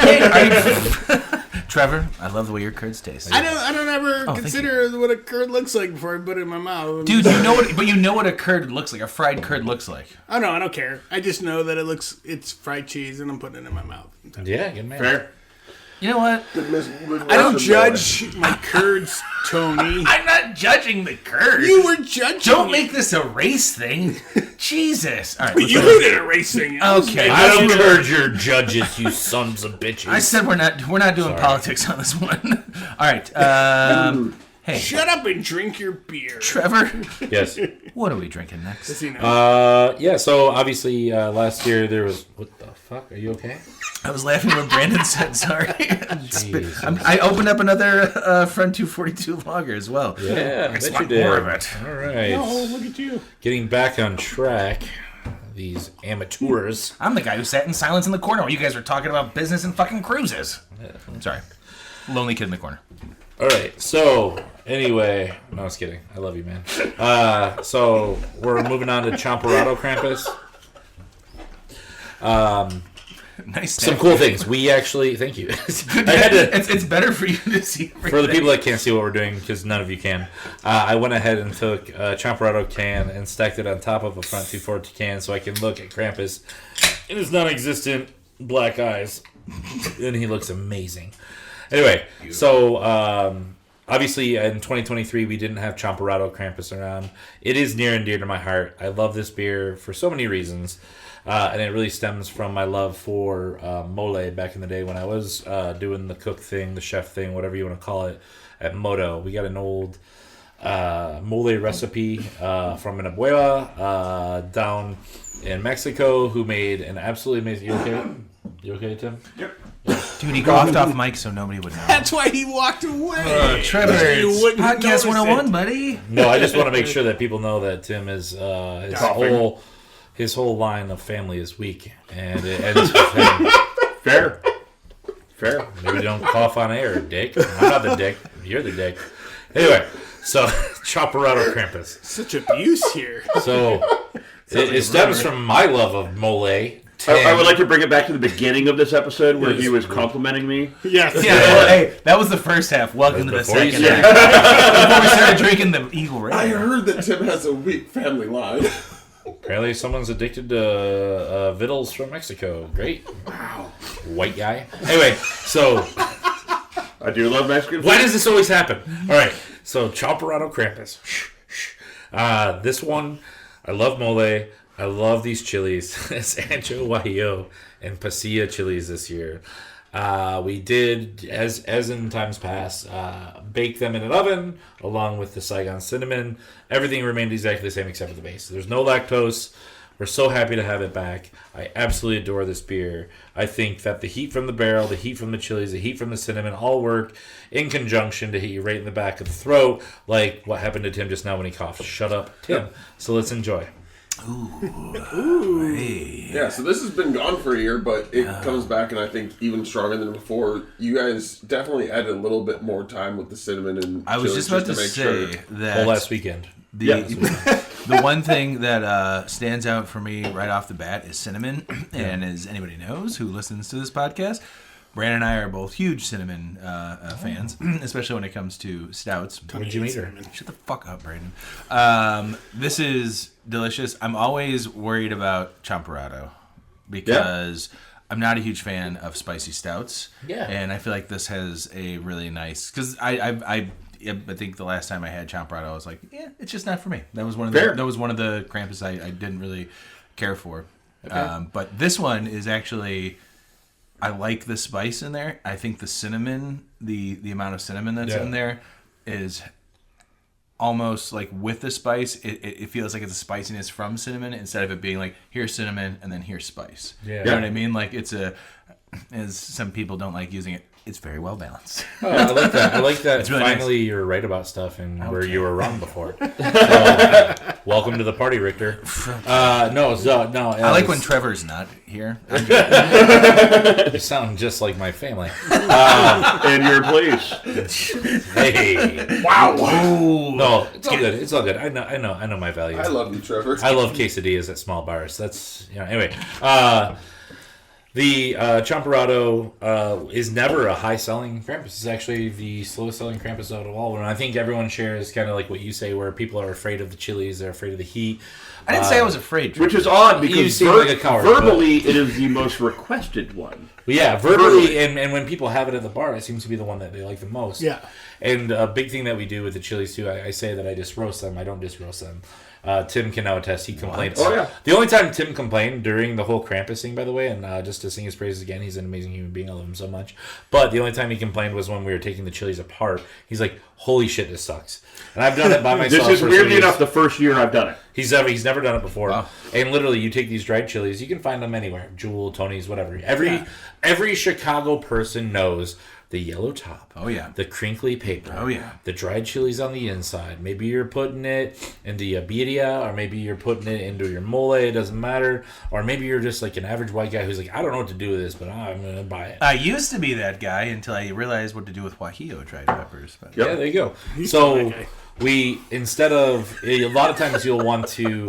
Trevor, I love the way your curds taste. I don't ever consider what a curd looks like before I put it in my mouth. Dude, you know what a curd looks like. A fried curd looks like. Oh no, I don't care. I just know that it's fried cheese, and I'm putting it in my mouth. Yeah, good man. Fair. You know what? I don't judge my curds, Tony. I'm not judging the curd. You were judging. Don't make this a race thing. Jesus. All right. You made it a race thing. Okay. I don't encourage your judges, you sons of bitches. I said we're not doing politics on this one. All right. Hey. Shut up and drink your beer. Trevor. Yes. What are we drinking next? So obviously last year there was... What the fuck? Are you okay? I was laughing when Brandon said sorry. I opened up another Front 242 lager as well. Yeah, I bet you did. More of it. All right. Oh, look at you. Getting back on track. These amateurs. I'm the guy who sat in silence in the corner while you guys were talking about business and fucking cruises. I'm sorry. Lonely kid in the corner. All right. So, anyway. No, I was kidding. I love you, man. So, we're moving on to Champurrado Krampus. Nice. Some cool things. We actually... Thank you. It's better for you to see everything. For the people that can't see what we're doing, because none of you can, I went ahead and took a Champurrado can and stacked it on top of a Front 240 can so I can look at Krampus in his non-existent black eyes. And he looks amazing. Anyway, so obviously in 2023 we didn't have Champurrado Krampus around. It is near and dear to my heart. I love this beer for so many reasons. And it really stems from my love for mole back in the day when I was doing the cook thing, the chef thing, whatever you want to call it, at Moto. We got an old mole recipe from an abuela down in Mexico who made an absolutely amazing... You okay? You okay, Tim? Yep. Dude, he coughed off Mike so nobody would know. That's why he walked away. Trevor, it's Podcast 101, buddy. No, I just want to make sure that people know that Tim is his whole line of family is weak, and it ends with him. Fair. Maybe don't cough on air, dick. I'm not the dick. You're the dick. Anyway, so Champurrado Krampus. Such abuse here. So it stems from my love of mole. I would like to bring it back to the beginning of this episode where he was complimenting me. Yes. Yeah, well, hey, that was the first half. Welcome to the second half. Before we started drinking the Eagle Ray. I heard that Tim has a weak family line. Apparently someone's addicted to vittles from Mexico. Great. Wow. White guy. Anyway, so... I do love Mexican food. Why does this always happen? All right, so Champurrado Krampus. This one, I love mole. I love these chilies. It's Ancho Guajillo and Pasilla chilies this year. We did, as in times past, bake them in an oven along with the Saigon cinnamon. Everything remained exactly the same except for the base. There's no lactose. We're so happy to have it back. I absolutely adore this beer. I think that the heat from the barrel, the heat from the chilies, the heat from the cinnamon all work in conjunction to hit you right in the back of the throat, like what happened to Tim just now when he coughed. Shut up, Tim. So let's enjoy. Ooh. Hey. Yeah, so this has been gone for a year, but it comes back, and I think even stronger than before. You guys definitely added a little bit more time with the cinnamon and I was just about to say that whole last weekend. The one thing that stands out for me right off the bat is cinnamon, and as anybody knows who listens to this podcast, Brandon and I are both huge cinnamon fans, especially when it comes to stouts. Where'd you meet her? Shut the fuck up, Brandon. This is delicious. I'm always worried about Champurrado because I'm not a huge fan of spicy stouts. Yeah. And I feel like this has a really nice... Because I think the last time I had Champurrado, I was like, it's just not for me. That was one of the Krampus I didn't really care for. Okay. But this one is actually... I like the spice in there. I think the cinnamon, the amount of cinnamon that's in there is almost like with the spice, it feels like it's a spiciness from cinnamon instead of it being like, here's cinnamon and then here's spice. Yeah. You know what I mean? Like it's as some people don't like using it, it's very well balanced. Oh, I like that. I like that. Really finally, you're right about stuff and where you were wrong before. Welcome to the party, Richter. No. I like when Trevor's not here. You sound just like my family. In your place. Hey. Wow. No, it's all good. It's all good. I know my values. I love you, Trevor. I love quesadillas at small bars. That's anyway. The Champurrado is never a high-selling Krampus. It's actually the slowest-selling Krampus out of all. And I think everyone shares kind of like what you say, where people are afraid of the chilies, they're afraid of the heat. I didn't say I was afraid. Which is odd You because seem like a coward, verbally it is the most requested one. Well, yeah, verbally, and when people have it at the bar, it seems to be the one that they like the most. Yeah. And a big thing that we do with the chilies, too, I say that I just roast them. I don't just roast them. Tim can now attest. He complained. Oh, yeah. The only time Tim complained during the whole Krampus thing, by the way, and just to sing his praises again, he's an amazing human being. I love him so much. But the only time he complained was when we were taking the chilies apart. He's like, "Holy shit, this sucks." And I've done it by myself. This is weirdly enough the first year I've done it. He's never done it before. Wow. And literally, you take these dried chilies, you can find them anywhere. Jewel, Tony's, whatever. Every Chicago person knows the yellow top. Oh, yeah. The crinkly paper. Oh, yeah. The dried chilies on the inside. Maybe you're putting it into your birria, or maybe you're putting it into your mole. It doesn't matter. Or maybe you're just like an average white guy who's like, I don't know what to do with this, but I'm going to buy it. I used to be that guy until I realized what to do with guajillo dried peppers. But. Yeah, there you go. So we, instead of, a lot of times you'll want to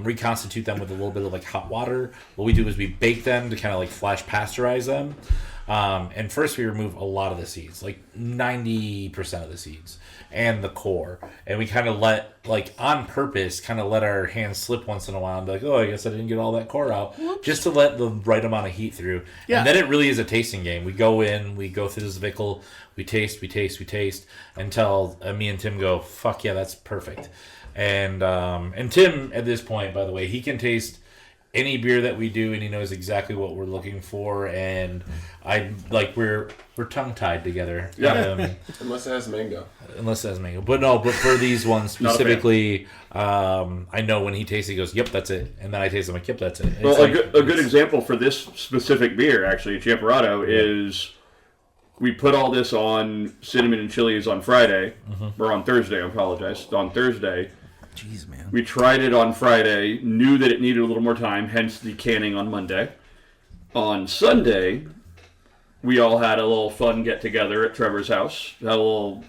reconstitute them with a little bit of like hot water. What we do is we bake them to kind of like flash pasteurize them. And first we remove a lot of the seeds, like 90% of the seeds and the core. And we kind of let, like on purpose, kind of let our hands slip once in a while and be like, oh, I guess I didn't get all that core out. Whoops. Just to let the right amount of heat through. Yeah. And then it really is a tasting game. We go in, we go through this Vickel, we taste until me and Tim go, fuck yeah, that's perfect. And Tim, at this point, by the way, he can taste any beer that we do, and he knows exactly what we're looking for, and we're tongue-tied together. Yeah. Unless it has mango. But for these ones specifically, I know when he tastes it, he goes, yep, that's it. And then I taste it, I'm like, yep, that's it. And well, a good example for this specific beer, actually, Champurrado, is we put all this on cinnamon and chilies on Friday, or on Thursday, I apologize, on Thursday. Jeez, man. We tried it on Friday, knew that it needed a little more time, hence the canning on Monday. On Sunday, we all had a little fun get-together at Trevor's house. Had a little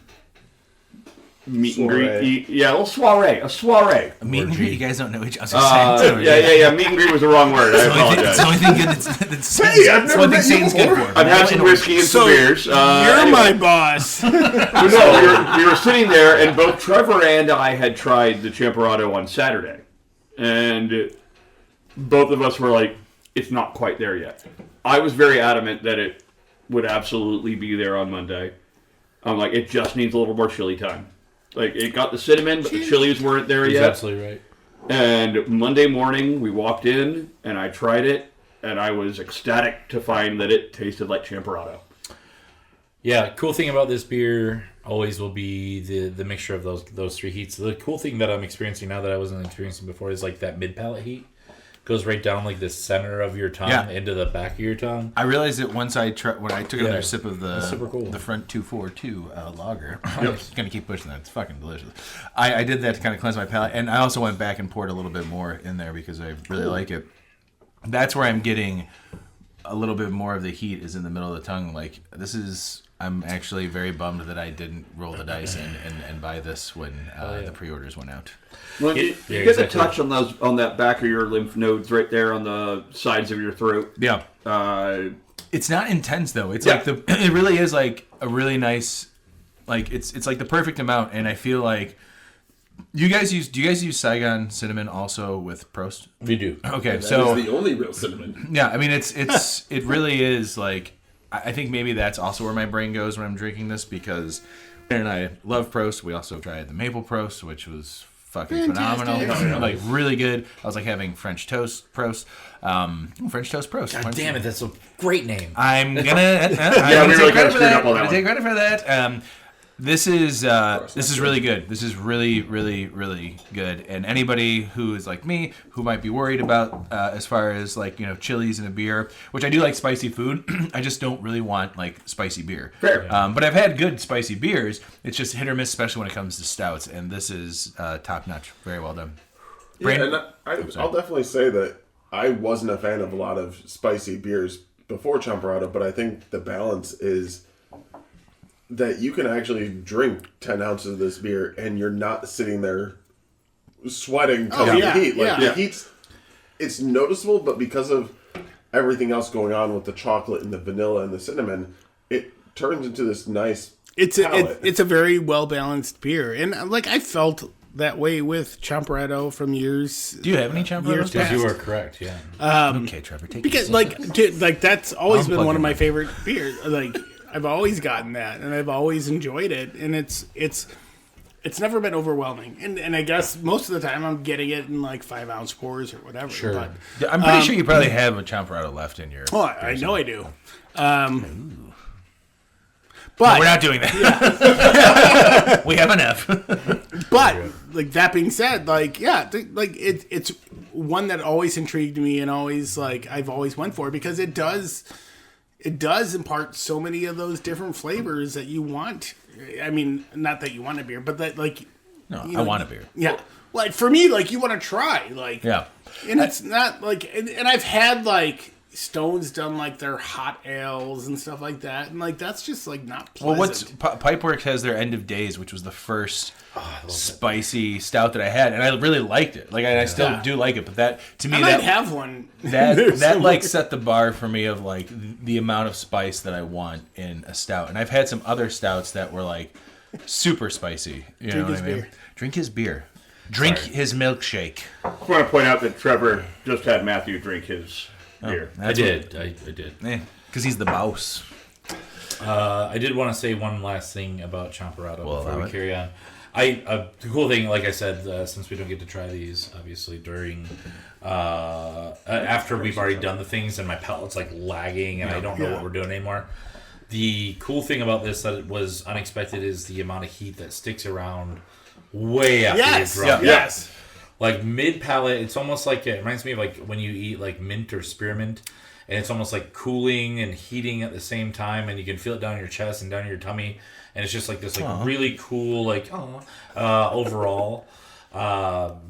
meet and greet. A little soiree. A soiree. A meet and greet? You guys don't know each other. Yeah. Meet and greet was the wrong word. I apologize. It's the only thing good that's one thing Satan's good for. I've had some whiskey and some beers. You're my boss. We were sitting there, and both Trevor and I had tried the Champurrado on Saturday. And both of us were like, it's not quite there yet. I was very adamant that it would absolutely be there on Monday. I'm like, it just needs a little more chili time. Like, it got the cinnamon, but the chilies weren't there yet. He's absolutely right. And Monday morning, we walked in, and I tried it, and I was ecstatic to find that it tasted like Champurrado. Yeah, cool thing about this beer always will be the mixture of those three heats. The cool thing that I'm experiencing now that I wasn't experiencing before is like that mid-palate heat. Goes right down like the center of your tongue into the back of your tongue. I realized it once when I took another sip of the Front 242 lager. I'm just going to keep pushing that. It's fucking delicious. I did that to kind of cleanse my palate. And I also went back and poured a little bit more in there because I really like it. That's where I'm getting a little bit more of the heat is in the middle of the tongue. Like, I'm actually very bummed that I didn't roll the dice and buy this when the pre-orders went out. Well, you get the touch on that back of your lymph nodes right there on the sides of your throat. Yeah. It's not intense though. It's like it really is like a really nice, like it's like the perfect amount. And I feel like do you guys use Saigon cinnamon also with Prost? We do. Okay, that is the only real cinnamon. Yeah, I mean it really is like. I think maybe that's also where my brain goes when I'm drinking this because and I love Prost. We also tried the Maple Prost, which was fucking phenomenal. Like really good. I was like having French toast Prost. French toast Prost. God damn it, that's a great name. I'm gonna take credit for that. This is really good. This is really, really, really good. And anybody who is like me, who might be worried about as far as like chilies in a beer, which I do like spicy food. I just don't really want like spicy beer. Fair. But I've had good spicy beers. It's just hit or miss, especially when it comes to stouts. And this is top notch. Very well done. Brandon? Yeah, and I'll definitely say that I wasn't a fan of a lot of spicy beers before Champurrado, but I think the balance is that you can actually drink 10 ounces of this beer and you're not sitting there sweating because of the heat. Like the heat's, it's noticeable, but because of everything else going on with the chocolate and the vanilla and the cinnamon, it turns into this nice palate. It's a very well balanced beer, and like I felt that way with Champurrado from years. Do you have any Champurrados? You are correct. Yeah. Okay, Trevor. Take because like that's always been one of my favorite beers. Like. I've always gotten that, and I've always enjoyed it. And it's it's never been overwhelming. And I guess most of the time I'm getting it in like 5-ounce pours or whatever. Sure. But, I'm pretty sure you probably have a Champurrado left in your. Oh, I know I do. But we're not doing that. We have enough. But like that being said, like it's one that always intrigued me and always like I've always went for because it does impart so many of those different flavors that you want. I mean, not that you want a beer, but that like I want a beer. Yeah, like for me, like you want to try, like yeah, and it's not like and I've had like. Stone's done like their hot ales and stuff like that, and like that's just like not pleasant. Well, Pipeworks has their End of Days, which was the first spicy stout that I had, and I really liked it. Like I still do like it, but that to me I might have one. That like set the bar for me of like the amount of spice that I want in a stout. And I've had some other stouts that were like super spicy. You know what I mean? Drink his beer. Drink his milkshake. I just want to point out that Trevor just had Matthew drink his beer. I did. Because he's the boss. I did want to say one last thing about Champurrado before we carry on. The cool thing, like I said, since we don't get to try these, obviously during after we've already done the things and my palate's like lagging and I don't know what we're doing anymore. The cool thing about this that it was unexpected is the amount of heat that sticks around way after you drop it. Yes. Like mid palate, it's almost like it reminds me of like when you eat like mint or spearmint, and it's almost like cooling and heating at the same time, and you can feel it down your chest and down your tummy, and it's just like this like really cool like overall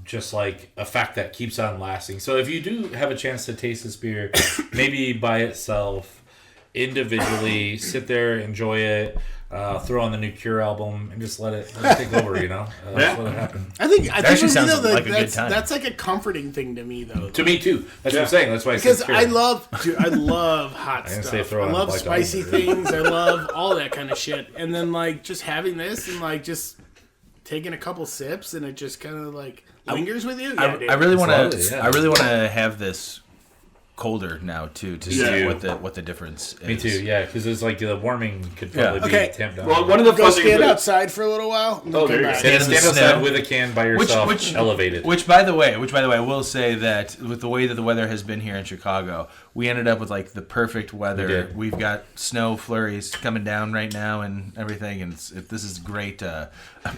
just like effect that keeps on lasting. So if you do have a chance to taste this beer, maybe by itself, individually, sit there, enjoy it. Throw on the new Cure album and just let it take over, you know? Let it happen. I think actually sounds like a good time. That's like a comforting thing to me, though. To me, too. That's what I'm saying. That's why because I love hot stuff. I love spicy things. I love all that kind of shit. And then, like, just having this and, like, just taking a couple sips and it just kind of, like, lingers with you. I really want to I really want to have this colder now too to see what the difference is. Me too, yeah, because it's like the warming could probably be tamped down. Well, one of the go stand outside for a little while. Stand outside with a can by yourself, elevated. Which by the way, I will say that with the way that the weather has been here in Chicago, we ended up with like the perfect weather. We've got snow flurries coming down right now and everything, and this is great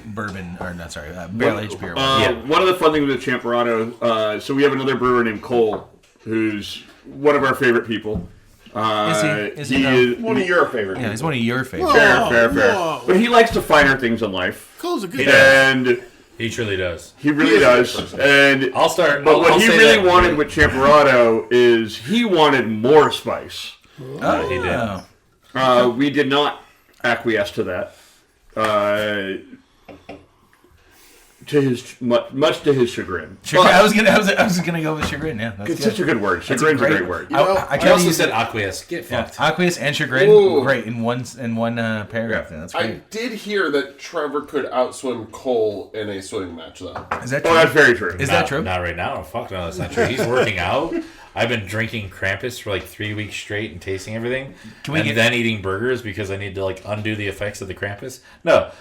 bourbon or not sorry barrel aged beer. One of the fun things with Champurrado, so we have another brewer named Cole, who's one of our favorite people. Is he one of your favorite people? Yeah, he's one of your favorites. Fair. But he likes to finer things in life. Cole's a good guy. And he truly does. He really does. And I'll start. But what he really wanted with Champurrado is he wanted more spice. Oh, he did. We did not acquiesce to that. To his much to his chagrin. I was gonna go with chagrin. Yeah, it's such a good word. Chagrin's a great word. I also said acquiesce. Get fucked. Acquiesce and chagrin. Great in one paragraph. That's great. I did hear that Trevor could outswim Cole in a swimming match, though. Is that true? Oh, that's very true. Is that true? Not right now. Fuck no, that's not true. He's working out. I've been drinking Krampus for like 3 weeks straight and tasting everything, then eating burgers because I need to like undo the effects of the Krampus. No,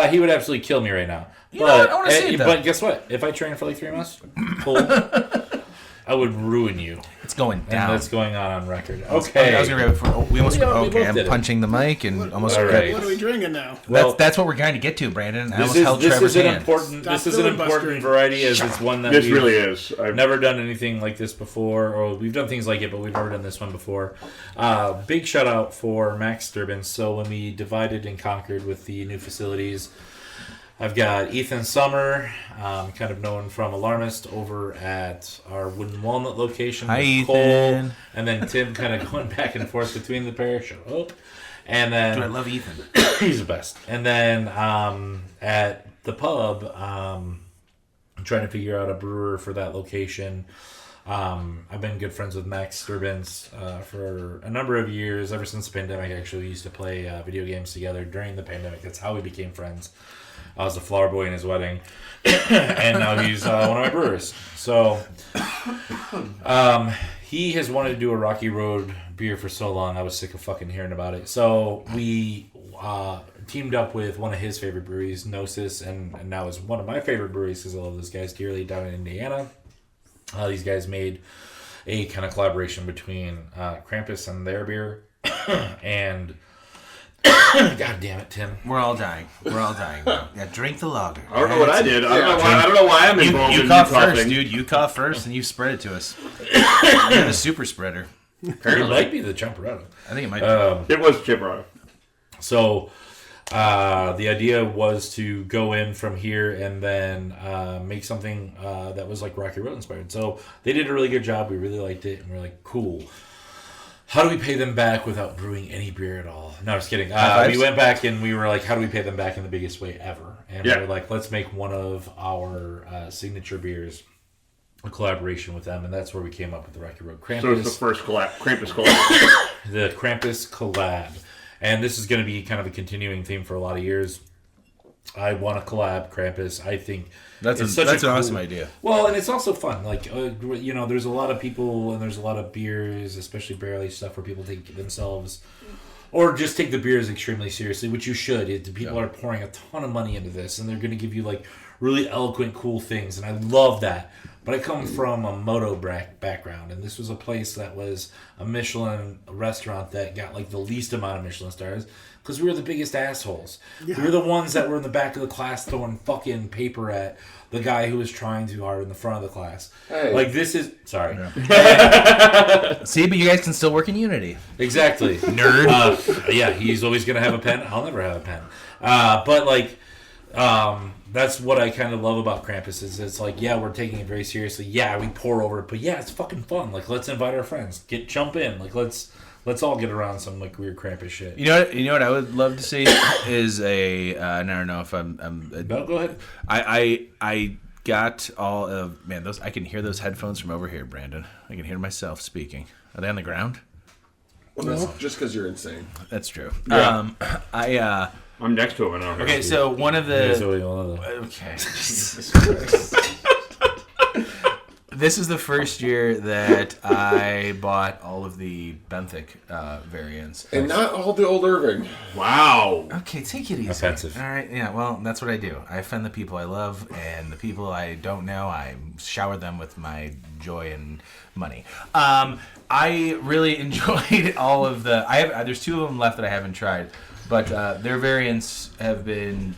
he would absolutely kill me right now. I want to see it, but guess what? If I train for like 3 months, I would ruin you. It's going down. And that's going on record. Okay. I was gonna before. We almost. I'm punching the mic and almost. What are we drinking now? Well, that's what we're trying to get to, Brandon. I almost held Trevor's hand. This is an important variety, as it's one that this really is. I've never done anything like this before, or we've done things like it, but we've never done this one before. Big shout out for Max Durbin. So when we divided and conquered with the new facilities, I've got Ethan Summer, kind of known from Alarmist, over at our Wooden Walnut location. Hi, Ethan. Cole, and then Tim kind of going back and forth between the pair. Shut up. And then I love Ethan. He's the best. And then at the pub, I'm trying to figure out a brewer for that location. I've been good friends with Max Durbins for a number of years, ever since the pandemic. Actually, we used to play video games together during the pandemic. That's how we became friends. I was the flower boy in his wedding, and now he's one of my brewers. So he has wanted to do a Rocky Road beer for so long. I was sick of fucking hearing about it. So we teamed up with one of his favorite breweries, Gnosis, and now is one of my favorite breweries because I love those guys dearly, down in Indiana. These guys made a kind of collaboration between Krampus and their beer, and God damn it, Tim. We're all dying. Yeah, drink the lager. I don't know what I did. I don't know why I'm involved you in cough coughing. first, dude. You cough first, and you spread it to us. You're the super spreader. It might be the Champurrado. I think it might be. It was Champurrado. So the idea was to go in from here and then make something that was like Rocky Road inspired. So they did a really good job. We really liked it, and we're like, cool. How do we pay them back without brewing any beer at all? No, just kidding. We went back and we were like, how do we pay them back in the biggest way ever? And we were like, let's make one of our signature beers a collaboration with them, and that's where we came up with the Rocky Road Krampus. So it's the first Krampus collab. The Krampus collab. And this is going to be kind of a continuing theme for a lot of years. I want to collab Krampus. I think that's an awesome idea. Well, and it's also fun. Like, there's a lot of people and there's a lot of beers, especially barrel-aged stuff, where people take themselves or just take the beers extremely seriously, which you should. People are pouring a ton of money into this, and they're going to give you like really eloquent, cool things, and I love that. But I come from a moto background, and this was a place that was a Michelin restaurant that got like the least amount of Michelin stars because we were the biggest assholes. Yeah. We were the ones that were in the back of the class throwing fucking paper at the guy who was trying too hard in the front of the class. Hey. Like, this is... Sorry. Yeah. See, but you guys can still work in unity. Exactly. Nerd. Yeah, he's always going to have a pen. I'll never have a pen. But, like... that's what I kind of love about Krampus is it's like, yeah, we're taking it very seriously. Yeah, we pour over it, but yeah, it's fucking fun. Like, let's invite our friends. Jump in. Like, let's all get around some like weird Krampus shit. You know what I would love to see is a I don't know if I'm no, go ahead. I got all of those. I can hear those headphones from over here, Brandon. I can hear myself speaking. Are they on the ground? Well, that's just because you're insane. That's true. Yeah. I'm next to him. And okay, so one of the... Okay. This is the first year that I bought all of the Benthic variants. And not all the Old Irving. Wow. Okay, take it easy. Offensive. All right, yeah, well, that's what I do. I offend the people I love, and the people I don't know, I shower them with my joy and money. I really enjoyed all of the... There's two of them left that I haven't tried. But their variants have been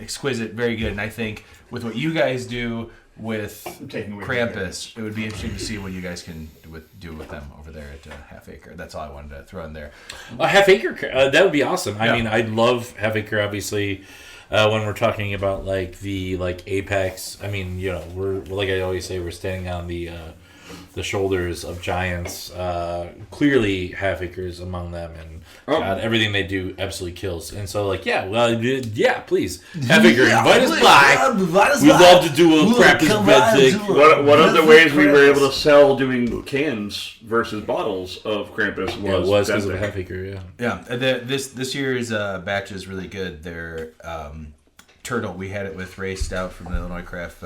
exquisite, very good. And I think with what you guys do with Krampus, it would be interesting to see what you guys can do with them over there at Half Acre. That's all I wanted to throw in there. Half Acre, that would be awesome. Yeah. I mean, I love Half Acre, obviously. When we're talking about like the apex, I mean, we're like I always say, we're standing on the shoulders of giants. Clearly, Half Acre is among them, and God, everything they do absolutely kills. And so, please, Half Acre, invite us back. We'd love to do a Krampus Benthic. One of the ways we were able to sell doing cans versus bottles of Krampus was because of Half Acre. Yeah. This year's batch is really good. They're Turtle. We had it with Ray Stout from the Illinois Craft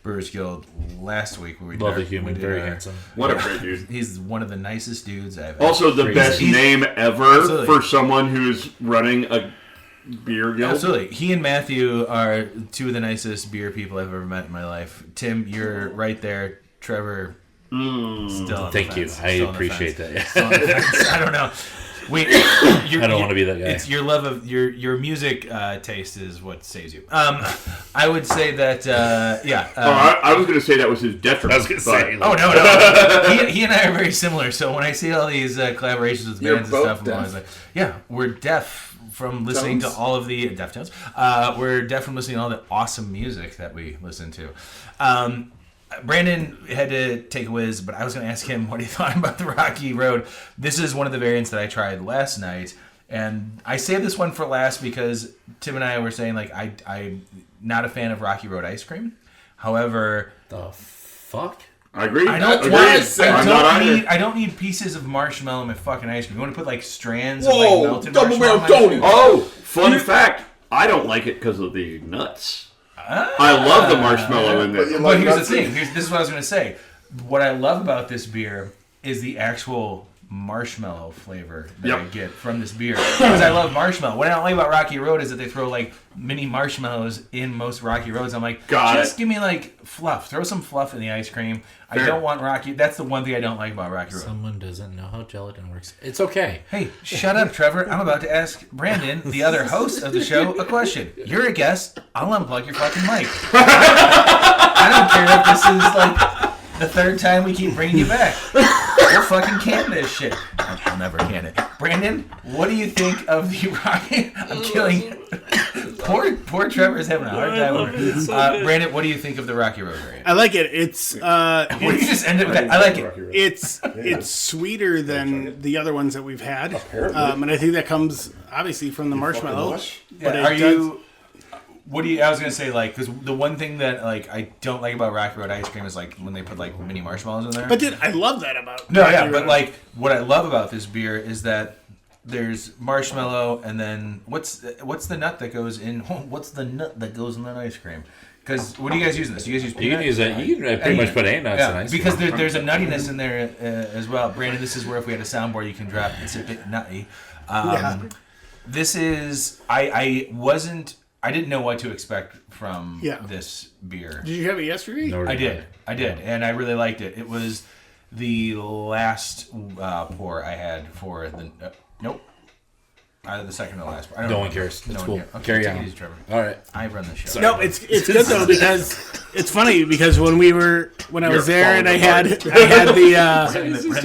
Brewers Guild last week. Lovely human, very handsome. What a great dude. He's one of the nicest dudes I've ever. Also, the best name ever for someone who's running a beer guild. Absolutely. He and Matthew are two of the nicest beer people I've ever met in my life. Tim, you're right there. Trevor, still on Thank the you. fence. I appreciate that. Still on the fence. I don't know. Wait, I don't want to be that guy. It's your love of your music taste is what saves you. I would say that I was going to say that was his detriment. I was going to say. Oh no. He and I are very similar. So when I see all these collaborations with bands and stuff, I'm always like, yeah, we're deaf from listening to all of the Deftones. We're deaf from listening to all the awesome music that we listen to. Brandon had to take a whiz, but I was going to ask him what he thought about the Rocky Road. This is one of the variants that I tried last night, and I saved this one for last because Tim and I were saying, like, I'm not a fan of Rocky Road ice cream. However... The fuck? I agree. I don't need pieces of marshmallow in my fucking ice cream. You want to put, like, strands of, like, melted marshmallow? Oh, fun fact. I don't like it because of the nuts. I love the marshmallow in there. But here's the thing. This is what I was going to say. What I love about this beer is the actual marshmallow flavor that I get from this beer because I love marshmallow. What I don't like about Rocky Road is that they throw like mini marshmallows in most Rocky Roads. I'm like, give me like fluff. Throw some fluff in the ice cream. Fair. I don't want Rocky. That's the one thing I don't like about Rocky Road. Someone doesn't know how gelatin works. It's okay. Hey, shut up, Trevor. I'm about to ask Brandon, the other host of the show, a question. You're a guest. I'll unplug your fucking mic. I don't care if this is like the third time we keep bringing you back. We'll fucking can this shit. I'll never can it. Brandon, what do you think of the Rocky? I'm killing. Poor Trevor is having a hard time with it. Brandon, what do you think of the Rocky Road variant? I like it. It's what do you just end it with that? I like it. It's sweeter than the other ones that we've had, and I think that comes obviously from the marshmallow. But are you? What do you? I was gonna say like because the one thing that like I don't like about Rocky Road ice cream is like when they put like mini marshmallows in there. But dude, I love that about but like what I love about this beer is that there's marshmallow and then what's the nut that goes in? What's the nut that goes in that ice cream? Because what do you guys use in this? You guys use peanut? You can use that. You can pretty much put any nuts in ice cream. Because there's a nuttiness in there as well. Brandon, this is where if we had a soundboard, you can drop it's a bit nutty. This is I didn't know what to expect from this beer. Did you have it yesterday? I did, and I really liked it. It was the last pour I had for the the second to last. No one cares. It's cool. Okay, carry on. It easy, Trevor. All right, I run the show. Sorry. No, it's good though because it's funny because when I was there and I had the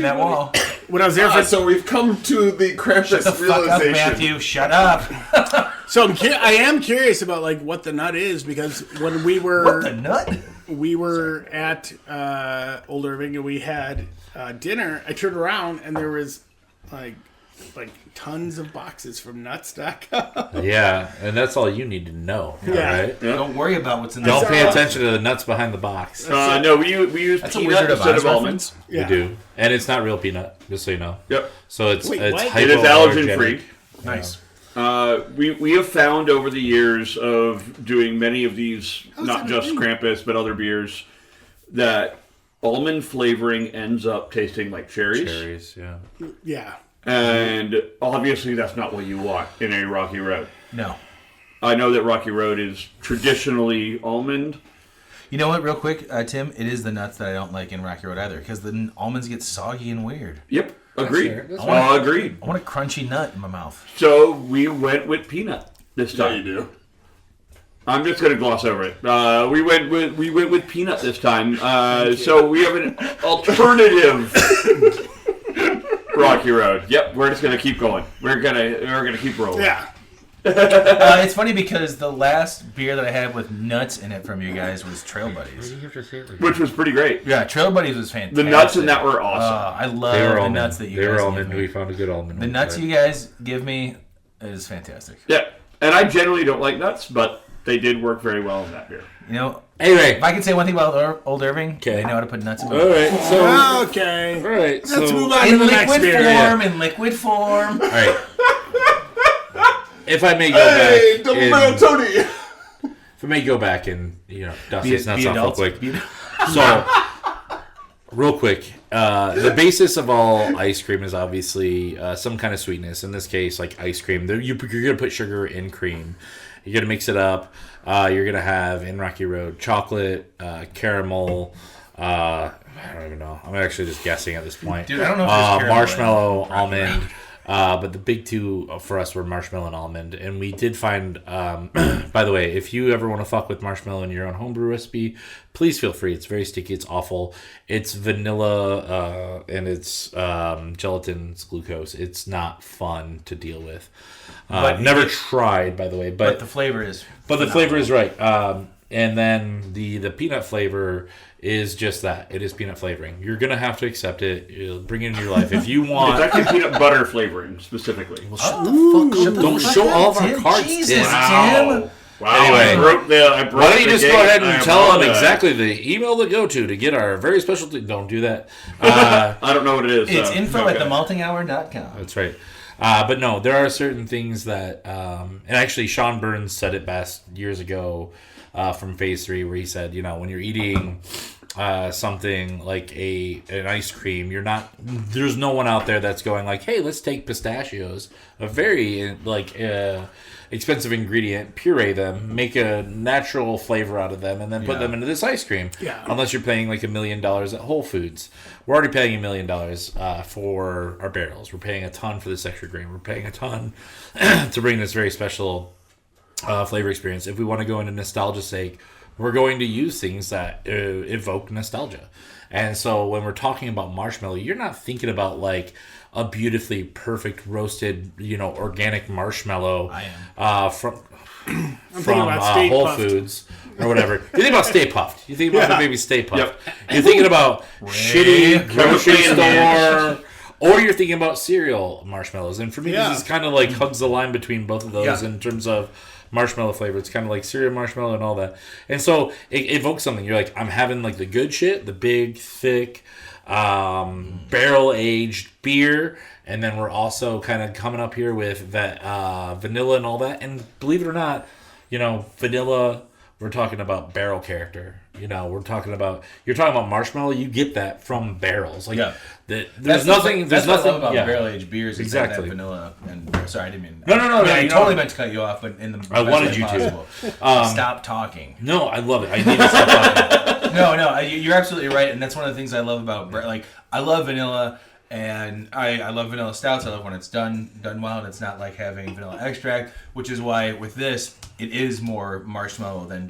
that wall. When I was there so we've come to the Krampus Shut the fuck realization. up, Matthew. Shut up. So I am curious about like what the nut is because when we were what the nut? We were at Old Irving and we had dinner. I turned around and there was like tons of boxes from nuts.com. Yeah, and that's all you need to know. Yeah. Right? Yeah. Don't worry about what's in the Don't pay attention to the nuts behind the box. No, we use peanut instead of almonds. Yeah. We do. And it's not real peanut, just so you know. Yep. So it's what? It is allergen free. Nice. We have found over the years of doing many of these, not just Krampus, but other beers, that almond flavoring ends up tasting like cherries. Cherries, yeah. Yeah. And obviously that's not what you want in a Rocky Road. No. I know that Rocky Road is traditionally almond. You know what, real quick, Tim? It is the nuts that I don't like in Rocky Road either, because the almonds get soggy and weird. Yep, agreed. Agreed. I want a crunchy nut in my mouth. So we went with peanut this time. Yeah, you do. I'm just going to gloss over it. We went with peanut this time. So we have an alternative Rocky Road. Yep, we're just going to keep going. We're gonna keep rolling. Yeah. It's funny because the last beer that I had with nuts in it from you guys was Trail Buddies. Which was pretty great. Yeah, Trail Buddies was fantastic. The nuts in that were awesome. I love the nuts that you guys almond. give me. We found a good almond. The nuts you guys give me is fantastic. Yeah, and I generally don't like nuts, but they did work very well in that beer. You know, anyway, if I can say one thing about Old Irving, they know how to put nuts in. All right, so okay, all right, let's move on to the next beer. In liquid form. All right. If I may go back, Tony. If I may go back and dust these nuts off real quick. So, real quick, the basis of all ice cream is obviously some kind of sweetness. In this case, like ice cream, you're gonna put sugar in cream. You're gonna mix it up. You're gonna have in Rocky Road chocolate, caramel. I don't even know. I'm actually just guessing at this point. Dude, I don't know if there's caramel marshmallow, almond. But the big two for us were marshmallow and almond. And we did find, by the way, if you ever want to fuck with marshmallow in your own homebrew recipe, please feel free. It's very sticky. It's awful. It's vanilla and it's gelatin. It's glucose. It's not fun to deal with. Never tried, by the way. But the flavor is. But the flavor is right. And then the peanut flavor is just that. It is peanut flavoring. You're going to have to accept it. You'll bring it into your life. If you want... It's actually peanut butter flavoring, specifically. Well, don't show all of our cards, Jesus, Tim. Wow. Anyway, I broke why don't you the just gate. go ahead and tell them apologize. exactly the email to go to get our very special... Don't do that. I don't know what it is. It's so. info at themaltinghour.com. That's right. But no, there are certain things that... and actually, Sean Burns said it best years ago from Phase 3, where he said, when you're eating something like an ice cream, there's no one out there that's going like, hey, let's take pistachios, a very expensive ingredient, puree them, make a natural flavor out of them, and then put them into this ice cream. Yeah. Unless you're paying like $1 million at Whole Foods. We're already paying $1 million for our barrels. We're paying a ton for this extra grain. We're paying a ton to bring this very special flavor experience. If we want to go into nostalgia's sake, we're going to use things that evoke nostalgia. And so when we're talking about marshmallow, you're not thinking about like a beautifully perfect roasted, organic marshmallow from Whole Foods or whatever. You think about Stay Puft. You think about the baby Stay Puft. Yep. You're thinking about shitty grocery store, or you're thinking about cereal marshmallows. And for me, this is kind of like hugs the line between both of those in terms of marshmallow flavor. It's kind of like cereal marshmallow and all that. And so it evokes something. You're like, I'm having like the good shit, the big, thick, barrel-aged beer. And then we're also kind of coming up here with that vanilla and all that. And believe it or not, vanilla, we're talking about barrel character. You're talking about marshmallow. You get that from barrels. Like there's nothing. What I love about barrel aged beers. Exactly. That vanilla. And sorry, I didn't mean. No. I totally meant to cut you off, but in the I wanted you to. Stop talking. No, I love it. I need to stop talking. No, you're absolutely right, and that's one of the things I love about I love vanilla. And I love vanilla stouts. I love when it's done well, and it's not like having vanilla extract, which is why with this, it is more marshmallow than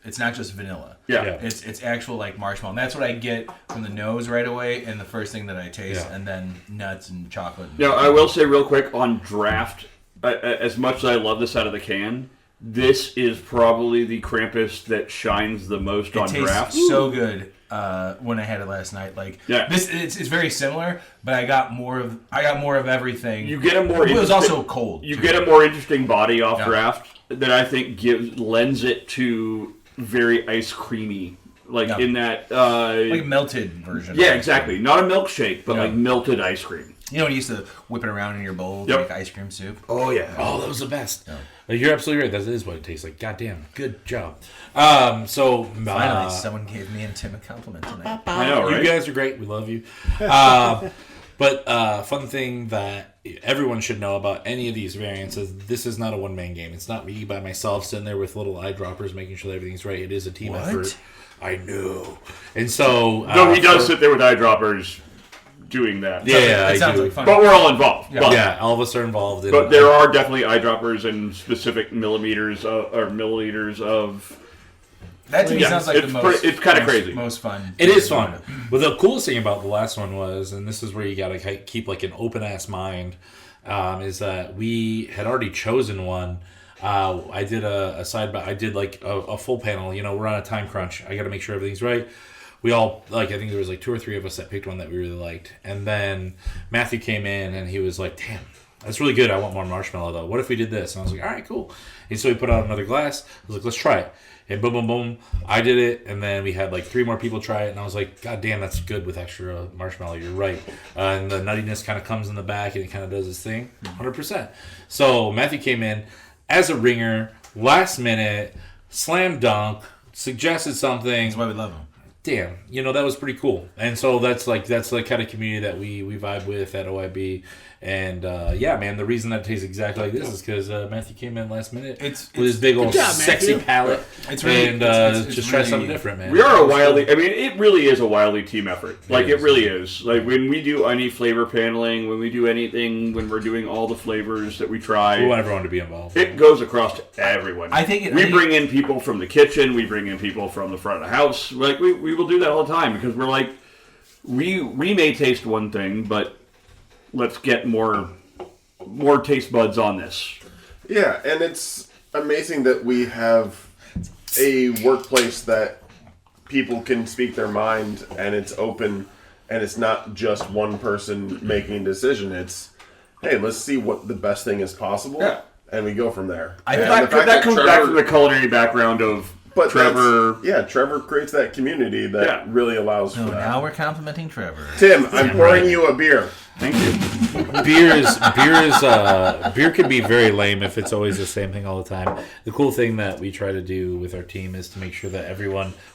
it's not just vanilla. Yeah. It's actual like marshmallow. And that's what I get from the nose right away, and the first thing that I taste, and then nuts and chocolate. Now, I will say real quick on draft, as much as I love this out of the can, this is probably the Krampus that shines the most on draft. So good. When I had it last night, this, it's very similar, but I got more of everything. You get a more. It was also cold. You get a more interesting body off draft that I think lends it to very ice creamy, in that like melted version. Yeah, exactly. Not a milkshake, but like melted ice cream. You know when you used to whip it around in your bowl to make ice cream soup? Oh yeah. Oh, that was the best. Yeah. You're absolutely right. That is what it tastes like. Goddamn, good job. So finally, someone gave me and Tim a compliment tonight. I know, right? You guys are great. We love you. But fun thing that everyone should know about any of these variants is this is not a one-man game. It's not me by myself sitting there with little eyedroppers making sure that everything's right. It is a team effort. I know. And so no, he does sit there with eyedroppers doing that. Yeah, it sounds like fun. But we're all involved. Yeah, all of us are involved. But there are definitely eyedroppers and specific milliliters of. That to me sounds like it's kind of crazy. Most fun. It is fun. But the coolest thing about the last one was, and this is where you got to keep like an open ass mind, is that we had already chosen one. I did a side by. I did like a full panel. We're on a time crunch. I got to make sure everything's right. We all, I think there was 2 or 3 of us that picked one that we really liked. And then Matthew came in and he was like, damn, that's really good. I want more marshmallow though. What if we did this? And I was like, all right, cool. And so we put out another glass. I was like, let's try it. And boom, boom, boom. I did it. And then we had 3 more people try it. And I was like, God damn, that's good with extra marshmallow. You're right. And the nuttiness kind of comes in the back and it kind of does its thing. 100%. So Matthew came in as a ringer, last minute, slam dunk, suggested something. That's why we love him. Damn, that was pretty cool. And so that's the kind of community that we vibe with at OIB. And yeah, man, the reason that it tastes exactly like this is because Matthew came in last minute with his big old sexy palate. It's really, and just try something different, man. We are it really is a wildly team effort. It really is. When we do any flavor paneling, when we do anything, when we're doing all the flavors that we try, we want everyone to be involved. It goes across to everyone. We bring in people from the kitchen, we bring in people from the front of the house. We will do that all the time because we're we may taste one thing, but let's get more taste buds on this. Yeah, and it's amazing that we have a workplace that people can speak their mind and it's open and it's not just one person making a decision. It's, hey, let's see what the best thing is possible, and we go from there. That comes back from the culinary background of But Trevor. Trevor creates that community that really allows for that. Now we're complimenting Trevor. Tim, I'm pouring you a beer. Thank you. Beer can be very lame if it's always the same thing all the time. The cool thing that we try to do with our team is to make sure that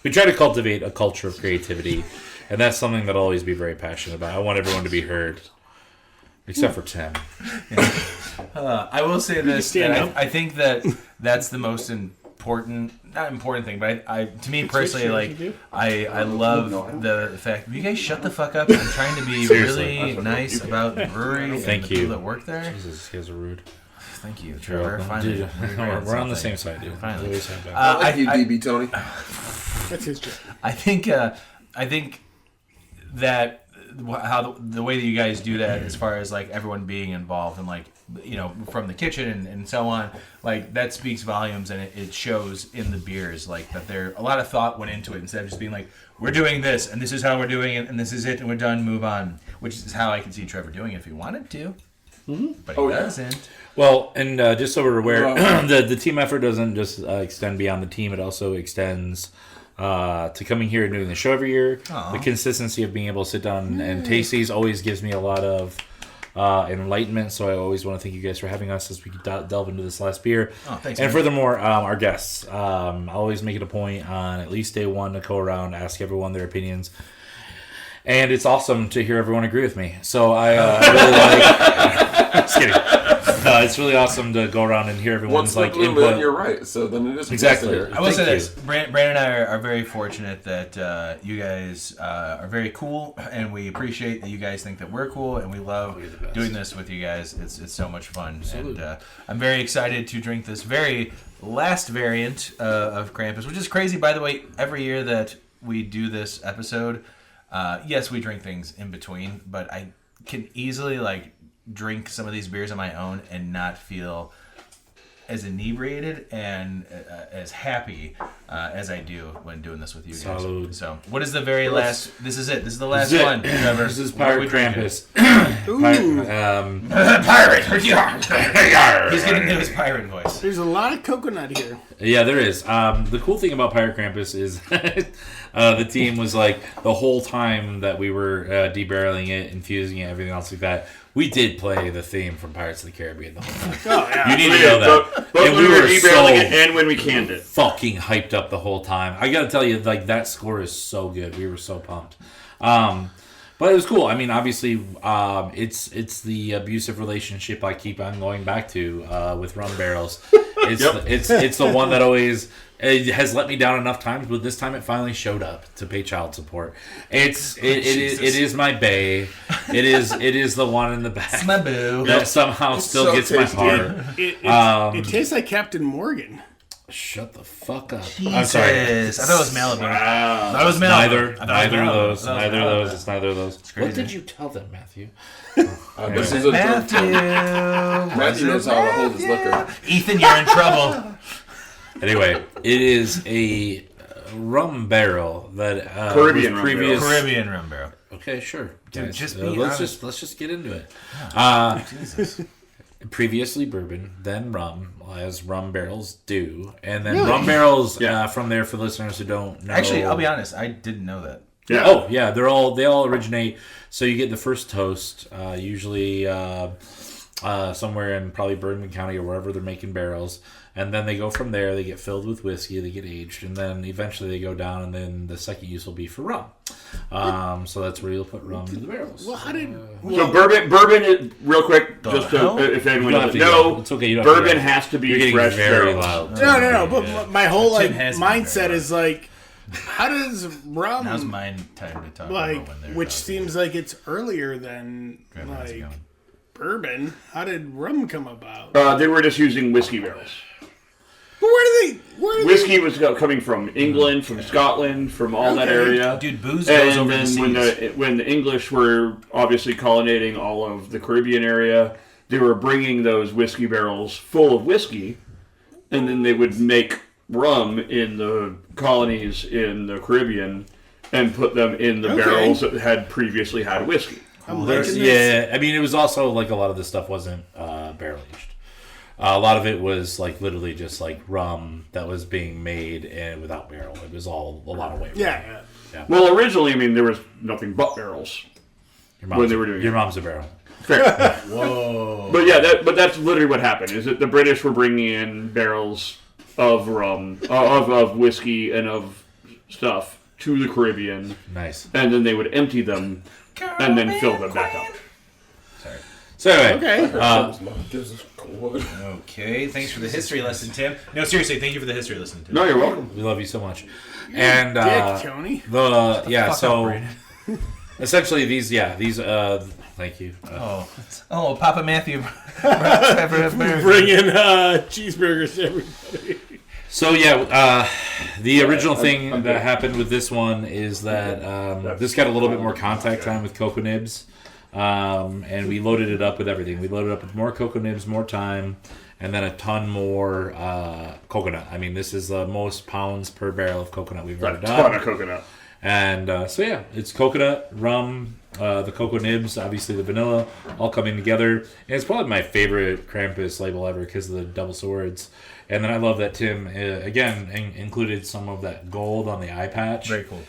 we try to cultivate a culture of creativity, and that's something that I'll always be very passionate about. I want everyone to be heard, except for Tim. I will say this: I think that's the most not important thing, but to me personally, like I love the fact you guys shut the fuck up. I'm trying to be really nice about the brewery and the people that work there. Jesus, you guys are rude. Thank you, Trevor. Finally, we're on the same side, dude. Finally, I like you, DB Tony. That's his job. I think that how the way that you guys do that, as far as like everyone being involved and like from the kitchen and so on, like that speaks volumes, and it shows in the beers like that there a lot of thought went into it instead of just being like we're doing this and this is how we're doing it and this is it and we're done, move on, which is how I can see Trevor doing it if he wanted to, but he doesn't. Well, and just so we're aware, the team effort doesn't just extend beyond the team; it also extends to coming here and doing the show every year. Aww. The consistency of being able to sit down and taste these always gives me a lot of enlightenment, so I always want to thank you guys for having us as we delve into this last beer. Thanks, and man. Furthermore, our guests, I always make it a point on at least day one to go around, ask everyone their opinions, and it's awesome to hear everyone agree with me. So I really like. Just kidding. It's really awesome to go around and hear everyone's input. You're right. So then it is exactly. I will say this: Brandon and I are very fortunate that you guys are very cool, and we appreciate that you guys think that we're cool, and we love doing this with you guys. It's so much fun, Absolutely. And I'm very excited to drink this very last variant of Krampus, which is crazy. By the way, every year that we do this episode, yes, we drink things in between, but I can easily drink some of these beers on my own and not feel as inebriated and as happy as I do when doing this with you guys. Salud. So, what is the very last? This is it. This is the last one, Trevor. This is Pirate Krampus. Pirate. He's getting into his pirate voice. There's a lot of coconut here. Yeah, there is. The cool thing about Pirate Krampus is the team was like the whole time that we were debarreling it, infusing it, everything else like that. We did play the theme from Pirates of the Caribbean the whole time. Oh, yeah. You need to know that. Both And when we were so debarreling it and when we canned it. fucking hyped up the whole time. I gotta tell you, that score is so good. We were so pumped. But it was cool. I mean, obviously, it's the abusive relationship I keep on going back to with rum barrels. It's the one that always has let me down enough times, but this time it finally showed up to pay child support. It is my bae. It is the one in the back. It's my boo. That somehow still gets my heart. It tastes like Captain Morgan. Shut the fuck up. Jesus. I'm sorry. I thought it was Malibu. I thought it was Malibu. Neither of those. Neither of those. It's neither of those. crazy. What did you tell them, Matthew? This is a Matthew. Matthew knows how to hold his liquor. Ethan, you're in trouble. Anyway, it is a rum barrel that Caribbean was rum barrel. Caribbean rum barrel. Okay, sure. Dude, Guys, just be let's honest. just get into it. Jesus. Previously bourbon, then rum, as rum barrels do, and then rum barrels from there for listeners who don't know. Actually, I'll be honest. I didn't know that. Yeah. Oh yeah, they all originate. So you get the first toast, usually somewhere in probably Bourbon County or wherever they're making barrels, and then they go from there. They get filled with whiskey, they get aged, and then eventually they go down, and then the second use will be for rum. So that's where you'll put rum in the barrels. Well, how did... So bourbon is, real quick, just to, if anyone doesn't know, it's okay, you don't have to bourbon yell. has to be You're getting fresh very barrels. loud. No. But my whole Tim has mindset been is how does rum Now's my time to talk about when they're which talking. seems like it's earlier than How's it going? bourbon? How did rum come about? They were just using whiskey barrels. But where do they? Whiskey was coming from England, from Scotland, from all that area. Dude, booze goes And over the then seas. when the English were obviously colonizing all of the Caribbean area, they were bringing those whiskey barrels full of whiskey, and then they would make rum in the colonies in the Caribbean and put them in the barrels that had previously had whiskey. I'm liking this. Yeah, I mean, it was also like a lot of this stuff wasn't barrel aged. A lot of it was like literally just like rum that was being made and without barrel. It was all a lot of white rum. Yeah. Well, originally, I mean, there was nothing but barrels when they were doing your mom's a barrel. Fair. Whoa. But that's literally what happened. Is that the British were bringing in barrels of rum, of whiskey, and of stuff to the Caribbean. Nice. And then they would empty them and then fill them back up. So anyway, Okay, thanks for the history lesson, Tim. No, seriously, thank you for the history lesson, Tim. No, you're welcome. We love you so much. And Dick, Tony. Essentially these thank you. Papa Matthew. Bring in cheeseburgers to everybody. So the original thing that happened with this one is that this got a little bit more contact time with Cocoa Nibs. And we loaded it up with everything. We loaded up with more Cocoa Nibs, more thyme, and then a ton more coconut. I mean, this is the most pounds per barrel of coconut we've ever done. A ton of coconut. And it's coconut, rum, the Cocoa Nibs, obviously the vanilla, all coming together. And it's probably my favorite Krampus label ever because of the double swords. And then I love that Tim, again, included some of that gold on the eye patch. Very cool.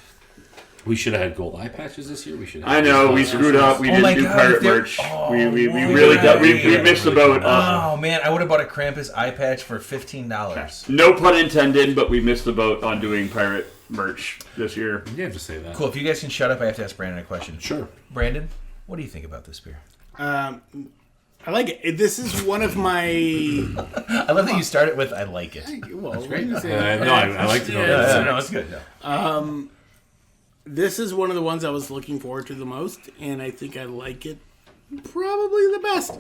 We should have had gold eye patches this year. I know, we screwed up. We didn't do pirate merch. We really got, we missed the boat. Oh, man, I would have bought a Krampus eye patch for $15. No pun intended, but we missed the boat on doing pirate merch this year. You have to say that. Cool, if you guys can shut up, I have to ask Brandon a question. Sure. Brandon, what do you think about this beer? I like it. This is one of my... I love that you start it with, I like it. Well, that's great. I like to know that. No, it's good. No. This is one of the ones I was looking forward to the most, and I think I like it probably the best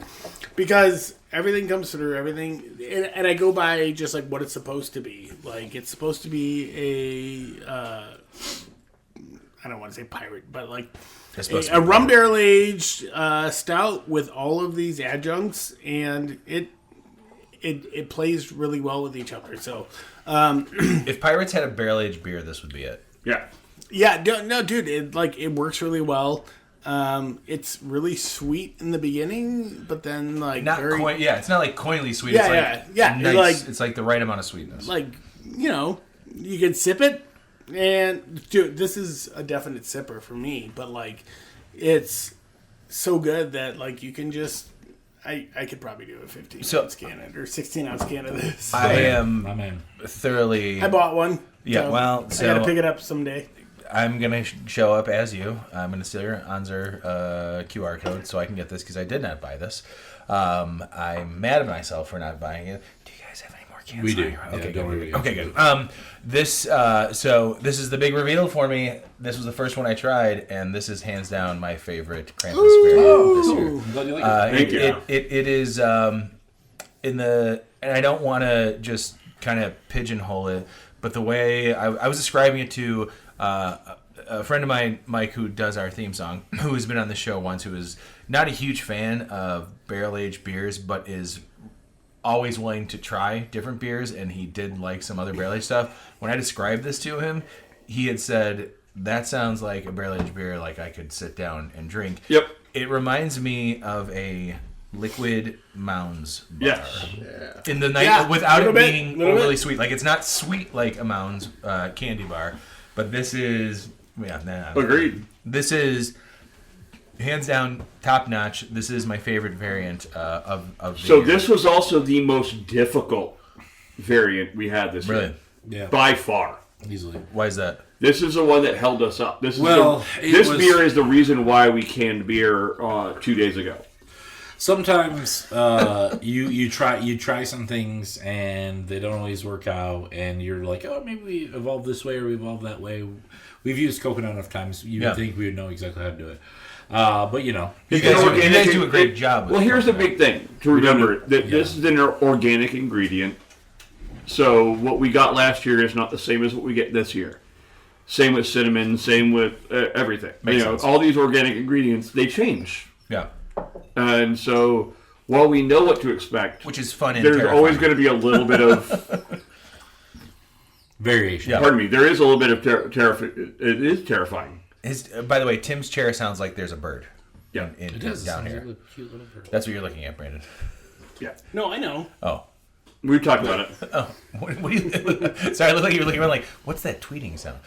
because everything comes through everything, and I go by just like what it's supposed to be. Like it's supposed to be I don't want to say pirate, but like a rum barrel aged stout with all of these adjuncts, and it plays really well with each other. So if pirates had a barrel aged beer, this would be it. Yeah. Yeah, no, dude, it works really well. It's really sweet in the beginning, but then like it's not like coinly sweet. Yeah, it's nice. It's like the right amount of sweetness. Like you can sip it, and dude, this is a definite sipper for me. But like, it's so good that like you can just. I could probably do a 15-ounce can or 16-ounce can of this. I am thoroughly. I bought one. Yeah, so well, I gotta pick it up someday. I'm going to show up as you. I'm going to steal your Anzer QR code so I can get this because I did not buy this. I'm mad at myself for not buying it. Do you guys have any more cans? We do. Okay, good. Okay, good. This is the big reveal for me. This was the first one I tried, and this is hands down my favorite Krampus variant this year. I'm glad you like it. Thank you. It is and I don't want to just kind of pigeonhole it, but the way I was describing it to a friend of mine, Mike, who does our theme song, who has been on the show once, who is not a huge fan of barrel-aged beers, but is always willing to try different beers, and he did like some other barrel-aged stuff. When I described this to him, he had said, that sounds like a barrel-aged beer like I could sit down and drink. Yep. It reminds me of a Liquid Mounds bar. Yes. Yeah. In the night, without it being overly sweet. Like, it's not sweet like a Mounds candy bar, but this is... Agreed. This is, hands down, top notch. This is my favorite variant of the So this was also the most difficult variant we had this year. Yeah. By far. Easily. Why is that? This is the one that held us up. This beer is the reason why we canned beer 2 days ago. Sometimes you try some things and they don't always work out, and you're like, oh, maybe we evolve this way or we evolve that way. We've used coconut enough times. You would think we would know exactly how to do it. But you guys do a great job. Well, here's the big thing to remember that this is an organic ingredient. So what we got last year is not the same as what we get this year. Same with cinnamon. Same with everything. Makes sense. All these organic ingredients, they change. Yeah. And so while we know what to expect, which is fun, and there's terrifying. always going to be a little bit of variation. Yeah. Pardon me. There is a little bit of it is terrifying. By the way, Tim's chair sounds like there's a bird. Yeah, it does down here. Like a cute little bird. That's what you're looking at, Brandon. Yeah. No, I know. Oh. We've talked about it. Oh, what do you? Sorry, I look like you were looking around like, what's that tweeting sound?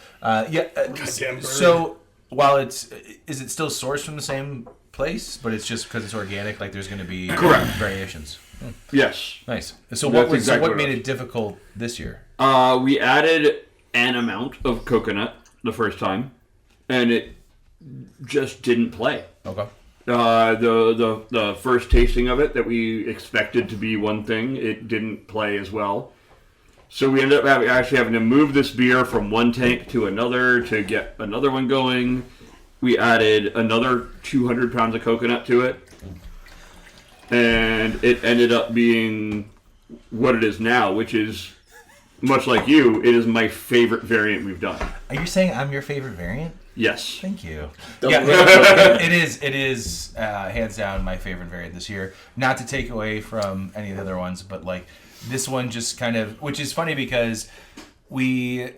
So while is it still sourced from the same place, but it's just because it's organic? Like there's going to be variations. Yes. Nice. So That's what made it difficult this year? We added an amount of coconut the first time, and it just didn't play. Okay. The first tasting of it that we expected to be one thing, it didn't play as well. So we ended up having to move this beer from one tank to another to get another one going. We added another 200 pounds of coconut to it, and it ended up being what it is now, which is, much like you, it is my favorite variant we've done. Are you saying I'm your favorite variant? Yes. Thank you. It is hands down my favorite variant this year. Not to take away from any of the other ones, but like this one just kind of, which is funny because we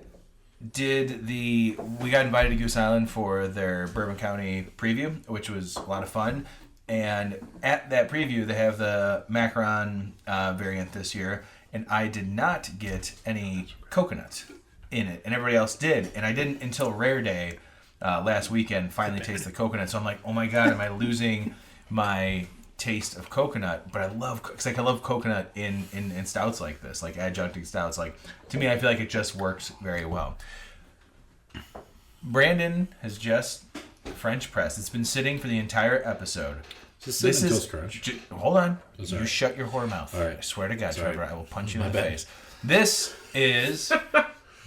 got invited to Goose Island for their Bourbon County preview, which was a lot of fun. And at that preview, they have the Macaron variant this year, and I did not get any coconut in it, and everybody else did, and I didn't until Rare Day last weekend finally taste the coconut. So I'm like, oh my god, am I losing my taste of coconut? But I love coconut in stouts like this, like adjuncting stouts. Like to me, I feel like it just works very well. Brandon has just French pressed. It's been sitting for the entire episode. This is crunch. Hold on. Oh, you shut your whore mouth. All right. I swear to God, Sorry. Trevor, I will punch you in the face. This is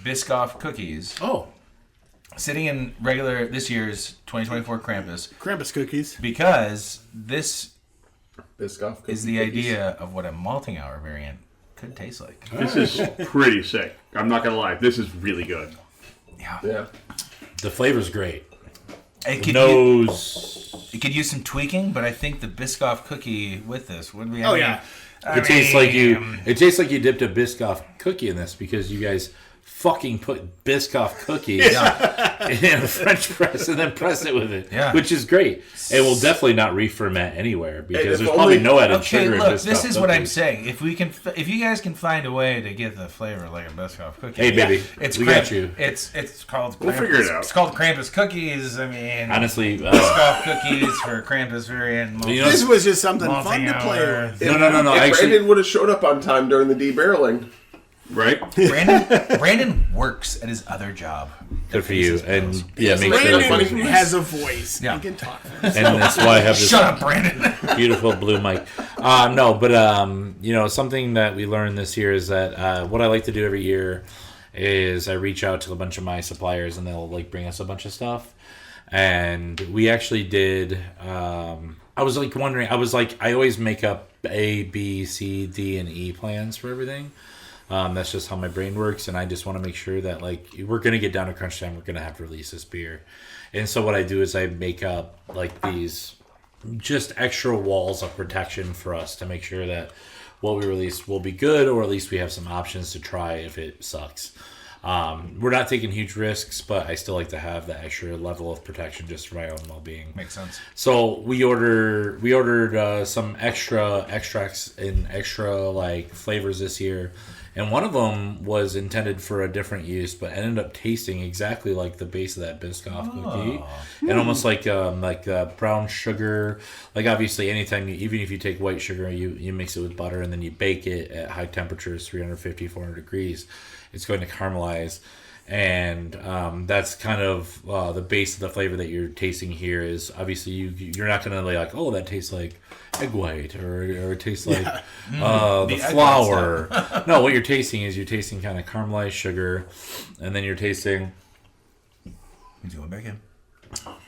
Biscoff Cookies. Oh. Sitting in regular this year's 2024 Krampus Cookies. Because this Biscoff is the idea of what a Malting Hour variant could taste like. This is pretty sick. I'm not going to lie. This is really good. Yeah. The flavor's great. It could use some tweaking, but I think the Biscoff cookie with this would be. It tastes like you dipped a Biscoff cookie in this because you guys fucking put Biscoff cookies in a French press and then press it with it, which is great. It will definitely not re-ferment anywhere because there's probably no added sugar in Biscoff this is what I'm saying. If you guys can find a way to get the flavor like a Biscoff cookie, hey baby, we got you. It's called. We'll figure it out. It's called Krampus Cookies. I mean, honestly, Biscoff cookies for Krampus variant. This was just something fun to play with. No. If Brandon would have showed up on time during the debarreling. Right? Brandon works at his other job. Good for you. And make Brandon sure has a voice. Yeah. He can talk. And that's why I have this Shut up, Brandon. beautiful blue mic. Something that we learned this year is that what I like to do every year is I reach out to a bunch of my suppliers and they'll like bring us a bunch of stuff. And we actually did. I was like wondering. I always make up A, B, C, D, and E plans for everything. That's just how my brain works, and I just want to make sure that like we're gonna get down to crunch time. We're gonna have to release this beer, and so what I do is I make up like these just extra walls of protection for us to make sure that what we release will be good, or at least we have some options to try if it sucks. We're not taking huge risks, but I still like to have that extra level of protection just for my own well-being. Makes sense. So we ordered some extra extracts and extra like flavors this year. And one of them was intended for a different use, but ended up tasting exactly like the base of that Biscoff cookie, and almost like brown sugar. Like obviously, anytime even if you take white sugar, you mix it with butter and then you bake it at high temperatures, 350, 400 degrees, it's going to caramelize. And that's kind of the base of the flavor that you're tasting here. Is obviously you're not going to like, oh, that tastes like egg white or it tastes like the flour. No, what you're tasting kind of caramelized sugar, and then you're tasting. He's going back in.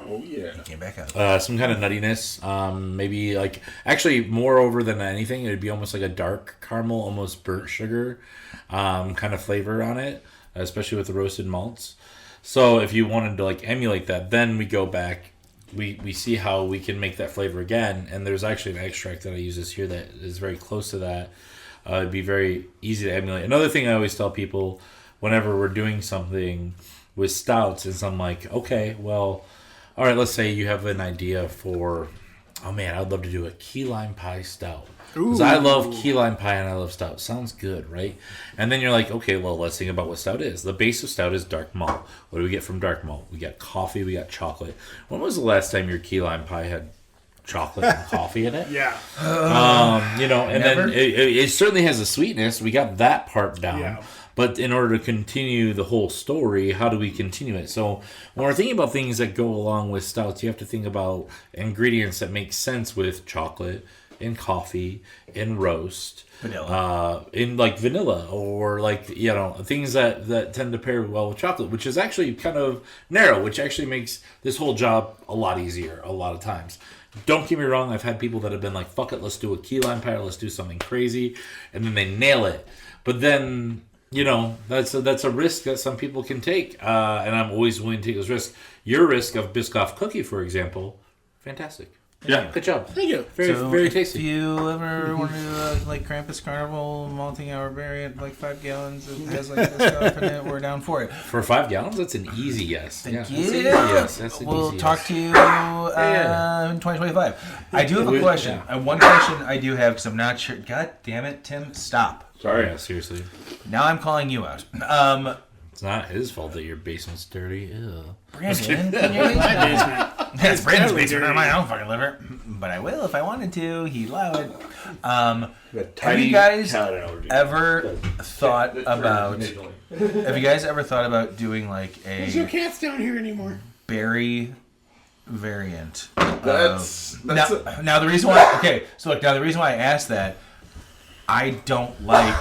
Oh yeah, he came back out. Some kind of nuttiness. Maybe like actually moreover than anything, it would be almost like a dark caramel, almost burnt sugar kind of flavor on it. Especially with the roasted malts. So if you wanted to like emulate that, then we go back, we see how we can make that flavor again. And there's actually an extract that I use this here that is very close to that. It'd be very easy to emulate. Another thing I always tell people whenever we're doing something with stouts is I'm like, okay, well, all right, let's say you have an idea for Oh man, I'd love to do a key lime pie stout. Because I love key lime pie and I love stout. Sounds good, right? And then you're like, okay, well, let's think about what stout is. The base of stout is dark malt. What do we get from dark malt? We got coffee, we got chocolate. When was the last time your key lime pie had chocolate and coffee in it? Yeah. And then it certainly has a sweetness. We got that part down. Yeah. But in order to continue the whole story, how do we continue it? So when we're thinking about things that go along with stouts, you have to think about ingredients that make sense with chocolate and coffee and roast. Vanilla. In like vanilla or like, things that tend to pair well with chocolate, which is actually kind of narrow, which actually makes this whole job a lot easier a lot of times. Don't get me wrong, I've had people that have been like, fuck it, let's do a key lime pie, let's do something crazy, and then they nail it. But then, that's a risk that some people can take, and I'm always willing to take those risks. Your risk of Biscoff cookie, for example, fantastic. Yeah. Good job. Thank you. Very tasty. If you ever want to do like Krampus Carnival Malting Hour variant, like 5 gallons, it has like this stuff in it, we're down for it. For 5 gallons, that's an easy yes. Thank you. That's an easy yes. That's an We'll easy talk yes. to you in 2025. I do have a question. One question I do have because I'm not sure. God damn it, Tim, stop. Sorry. Yeah, seriously. Now I'm calling you out. It's not his fault that your basement's dirty. Ew. Brandon, My basement. That's Brandon's totally basement. dirty. I don't fucking live it, but I will if I wanted to. He'd allow it. Have tiny you guys cat allergy. ever thought about? Have you guys ever thought about doing like There's no a cats down here anymore. berry variant? That's Now the reason why. Okay, so look. Now the reason why I asked that, I don't like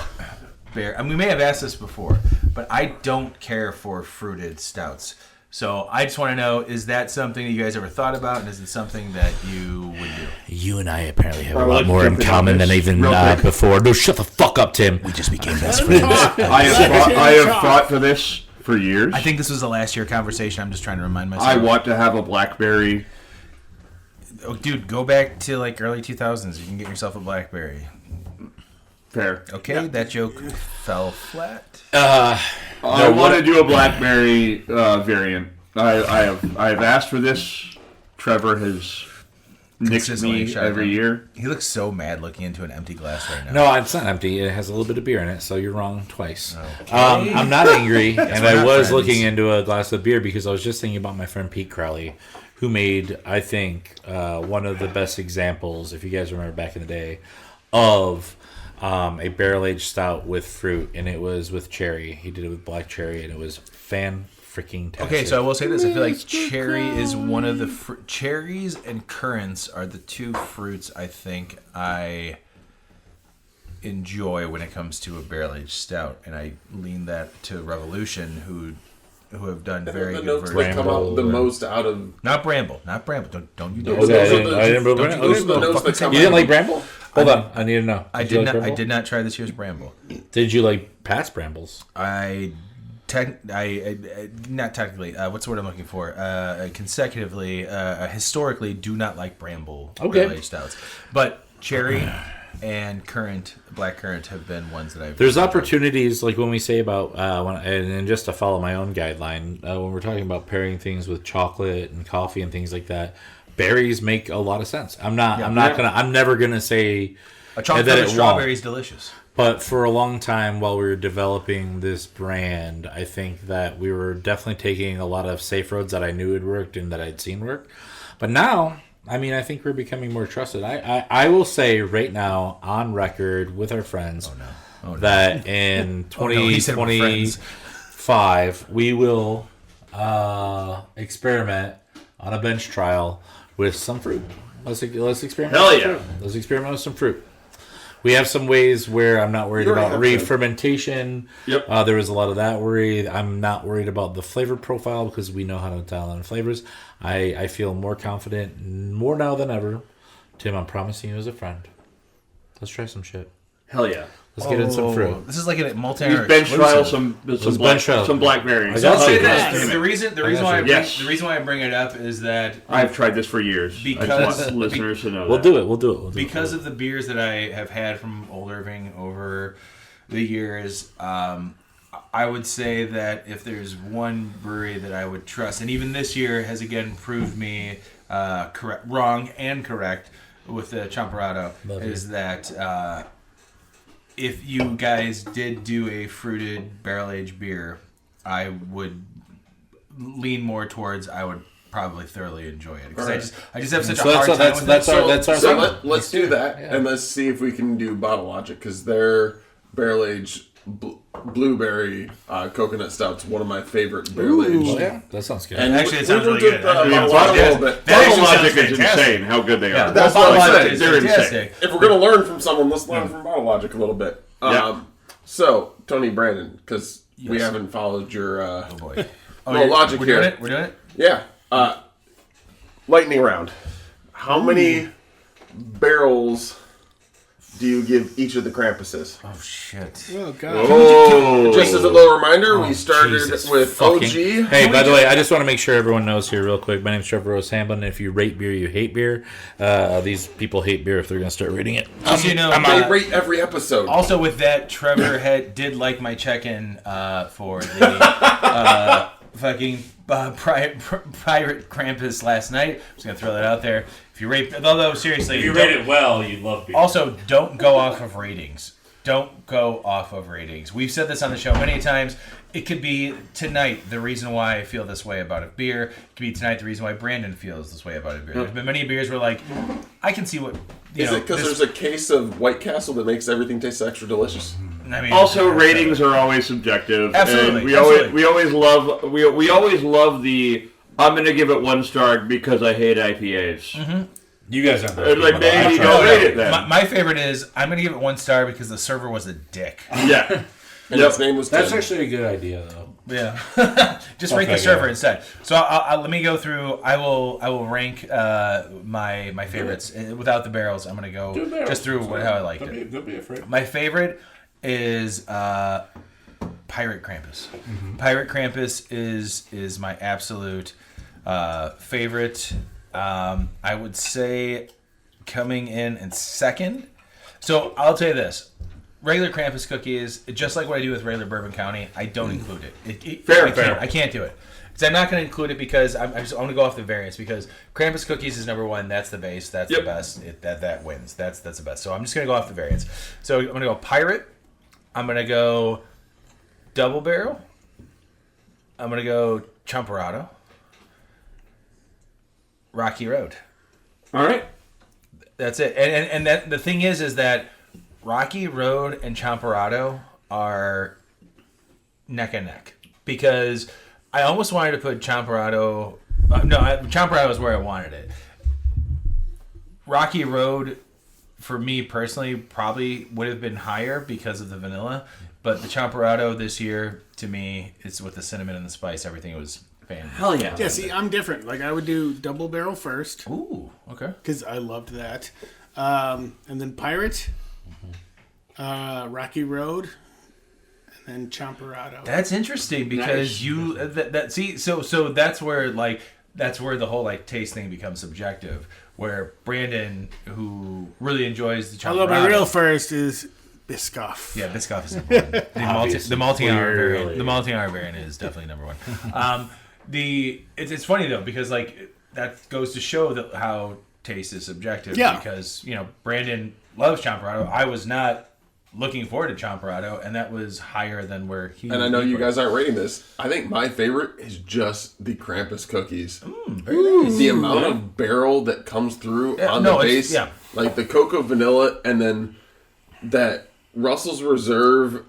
berry. I mean, we may have asked this before, but I don't care for fruited stouts. So I just want to know, is that something that you guys ever thought about, and is it something that you would do? You and I apparently have a Well, lot more in let's jump common in than this even real quick. before. No, shut the fuck up, Tim. We just became best friends. I have thought for this for years. I think this was the last year conversation. I'm just trying to remind myself. I want to have a blackberry. Oh, dude, go back to like early 2000s. You can get yourself a blackberry. Fair. Okay, that joke fell flat. I want to do a blackberry variant. I have asked for this. Trevor has nixed me every year. He looks so mad looking into an empty glass right now. No, it's not empty. It has a little bit of beer in it, so you're wrong twice. Okay. I'm not angry, and I was looking into a glass of beer because I was just thinking about my friend Pete Crowley, who made, I think, one of the best examples, if you guys remember back in the day, of a barrel-aged stout with fruit, and it was with cherry. He did it with black cherry, and it was fan-freaking-tastic. Okay, so I will say this. I feel like cherry is one of the... cherries and currants are the two fruits I think I enjoy when it comes to a barrel-aged stout, and I lean that to Revolution, who have done very the good notes versions. that come out the most out of Not Bramble. Don't you dare. Those Okay, are the- I didn't those are the notes that come You didn't out. like Bramble? Hold on, I need to know. I you did like not. Bramble? I did not try this year's Bramble. Did you like past Brambles? I not technically. What's the word I'm looking for? Consecutively, historically, do not like Bramble barrel-aged stouts, but cherry and black currant have been ones that I've. There's opportunities like when we say about and just to follow my own guideline, when we're talking about pairing things with chocolate and coffee and things like that, berries make a lot of sense. I'm never gonna say a chocolate that it strawberry is won't. delicious. But for a long time, while we were developing this brand, I think that we were definitely taking a lot of safe roads that I knew had worked and that I'd seen work. But now, I mean, I think we're becoming more trusted. I will say right now, on record with our friends, that in 2025, we will experiment on a bench trial with some fruit. Let's experiment. Hell with yeah. fruit. Let's experiment with some fruit. We have some ways where I'm not worried about re-fermentation. Yep. There was a lot of that worry. I'm not worried about the flavor profile because we know how to dial in flavors. I feel more confident, more now than ever. Tim, I'm promising you as a friend. Let's try some shit. Hell yeah. Let's get in some fruit. This is like a multi. Bench trial some blackberries. I'll say that. this. The reason why I bring it up is that I've tried this for years. I just want listeners to know We'll do it. Because of the beers that I have had from Old Irving over the years, I would say that if there's one brewery that I would trust, and even this year has again proved me wrong and correct with the Champurrado is that if you guys did do a fruited barrel-aged beer, I would lean more towards I would probably thoroughly enjoy it because I just have such a hard time with it. Let's do that, and let's see if we can do Bottle Logic because their barrel-aged blueberry coconut stout's one of my favorite barrel-aged. Yeah, that sounds good. And actually, it sounds really good. Bottle Logic is insane how good they are. That's what I'm saying. They're insane. If we're going to learn from someone, let's learn from Bottle Logic a little bit. So, Tony Brandon, because we haven't followed your logic here. We're doing it? Yeah. Lightning round. How many barrels do you give each of the Krampuses? Oh, shit. Oh, God. Oh. Just as a little reminder, we started with OG. Hey, by the way, I just want to make sure everyone knows here real quick. My name's Trevor Rose-Hamblin. If you rate beer, you hate beer. These people hate beer if they're going to start rating it. They rate every episode. Also, with that, Trevor did like my check-in for the fucking Pirate Krampus last night. I'm just going to throw that out there. If you rate, although seriously, if you rate it well, you love beer. Also, don't go off of ratings. Don't go off of ratings. We've said this on the show many times. It could be tonight the reason why I feel this way about a beer. It could be tonight the reason why Brandon feels this way about a beer. There's been many beers where like, I can see what Is it because there's a case of White Castle that makes everything taste extra delicious? I mean, also, ratings are always subjective. Absolutely. And we always love the I'm going to give it 1 star because I hate IPAs. Mm-hmm. You guys aren't like maybe you don't rate it then. My favorite is I'm going to give it 1 star because the server was a dick. Yeah. And its name was That's Tim. actually a good idea, though. Yeah. Just rank the server instead. So I'll let me go through. I will rank my favorites without the barrels. I'm going to go just through how I liked it. Don't be afraid. My favorite is Pirate Krampus. Mm-hmm. Pirate Krampus is my absolute favorite. I would say coming in second. So I'll tell you this. Regular Krampus cookies, just like what I do with regular Bourbon County, I don't include it. Fair. I can't do it. Because I'm not going to include it because I'm going to go off the variance because Krampus cookies is number 1. That's the base. That's the best. That wins. That's the best. So I'm just going to go off the variance. So I'm going to go Pirate. I'm going to go Double Barrel. I'm going to go Champurrado. Rocky Road. All right. That's it. And that the thing is that Rocky Road and Champurrado are neck and neck because I almost wanted to put Champurrado. Champurrado is where I wanted it. Rocky Road, for me personally, probably would have been higher because of the vanilla, but the Champurrado this year, to me, it's with the cinnamon and the spice. Everything was fantastic. Hell yeah. Yeah, see, I'm different. Like, I would do Double Barrel first. Ooh, okay. Because I loved that. And then Pirate, Rocky Road, and then Champurrado. That's interesting because so that's where the whole taste thing becomes subjective. Where Brandon, who really enjoys the Champurrado, although my real first is Biscoff. Yeah, Biscoff is number 1. The Malting Hour variant. The Malting Hour variant is definitely number 1. It's funny though because that goes to show that how taste is subjective. Yeah. Because Brandon loves Champurrado. I was not looking forward to Champurrado, and that was higher than where he. And I know you guys aren't rating this. I think my favorite is just the Krampus cookies. Very nice. The amount of barrel that comes through on the base, like the cocoa vanilla, and then that Russell's Reserve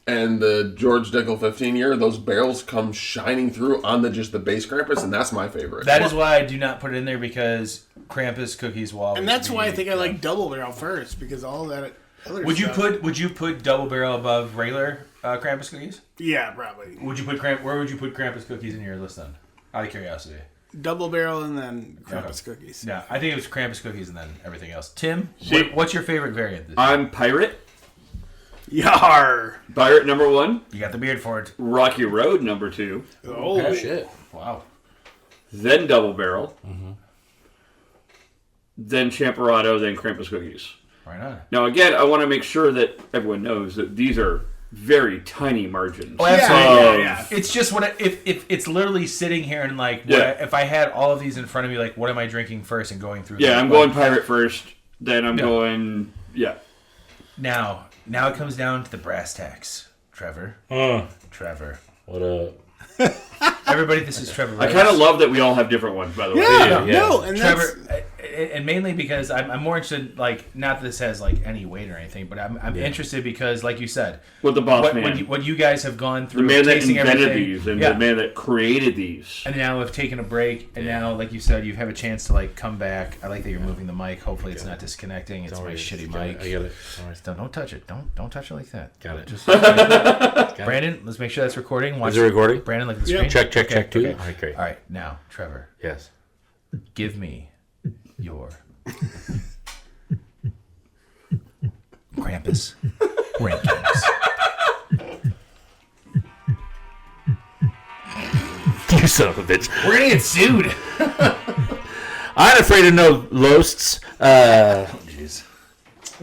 and the George Dickel 15-year. Those barrels come shining through on the base Krampus, and that's my favorite. That is why I do not put it in there because Krampus cookies will always and that's be, why I think I like Double Barrel first because all that. Would you put Double Barrel above regular Krampus cookies? Yeah, probably. Where would you put Krampus cookies in your list then? Out of curiosity. Double Barrel and then Krampus cookies. Yeah, I think it was Krampus cookies and then everything else. Tim, what's your favorite variant? I'm Pirate. Yar. Pirate number 1. You got the beard for it. Rocky Road number 2. Oh okay. Shit! Wow. Then Double Barrel. Mm-hmm. Then Champurrado. Then Krampus cookies. Right on. Now again, I want to make sure that everyone knows that these are very tiny margins. Oh, absolutely. Yeah. It's just if it's literally sitting here and like, if I had all of these in front of me, like, what am I drinking first and going through? Yeah, I'm going Pirate first, then I'm going. Yeah. Now it comes down to the brass tacks, Trevor. Trevor. What up? Everybody, this is Trevor. I kind of love that we all have different ones, by the way. No, and Trevor, and mainly because I'm more interested, like, not that this has like any weight or anything, but I'm interested because, like you said, with the boss man, what you guys have gone through, the man that tasting invented everything, these, and the man that created these, and now we've taken a break, and now, like you said, you have a chance to like come back. I like that you're moving the mic. Hopefully, it's not disconnecting. It's my shitty mic. I get it. Don't touch it. Don't touch it like that. Got it. Just Brandon, let's make sure that's recording. Is it recording? Brandon, look at the screen. Check two. Okay. All right, great. All right, now, Trevor. Yes. Give me your Krampus rankings. You son of a bitch. We're gonna get sued. I'm afraid of no loasts. Jeez.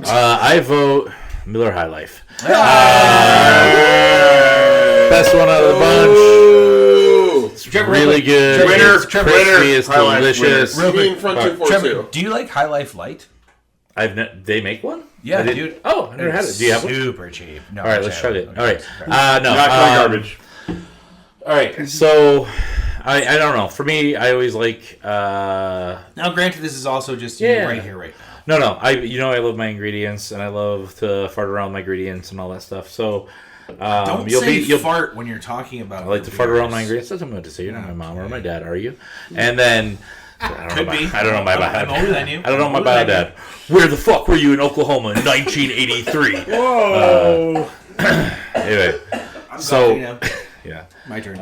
I vote Miller High Life. Best one out of the bunch. It's really good. It's crispy. It's delicious. Real quick, front 242. Trevor, do you like High Life Light? They make one? Yeah, dude. Oh, I never had it. Do you have one? Super cheap. No, All right, let's chug it. Okay. All right. No. not garbage. All right, so I don't know. For me, I always like. Now, granted, this is also just you right here, right now. No. I love my ingredients, and I love to fart around my ingredients and all that stuff. So. Don't you'll fart when you're talking about. I like to fart around my ingredients. That's what I'm going to say. You're not my mom or my dad, are you? And then I don't know my I'm older than you. I don't know my bio dad. Where the fuck were you in Oklahoma in 1983? Whoa. Anyway, yeah, my turn.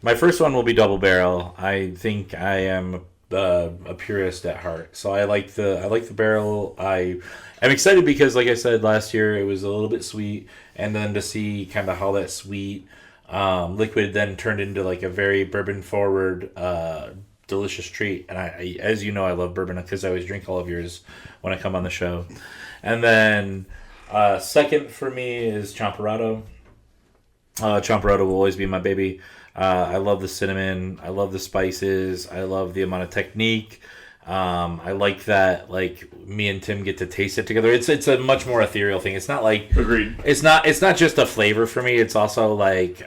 My first one will be double barrel. I think I am a purist at heart, so I like the barrel. I'm excited because, like I said last year, it was a little bit sweet, and then to see kind of how that sweet liquid then turned into like a very bourbon forward, delicious treat. And I, as you know, I love bourbon because I always drink all of yours when I come on the show. And then second for me is Champurrado. Champurrado will always be my baby. I love the cinnamon. I love the spices. I love the amount of technique. I like that, like, me and Tim get to taste it together. It's a much more ethereal thing. It's not like Agreed. It's not just a flavor for me. It's also like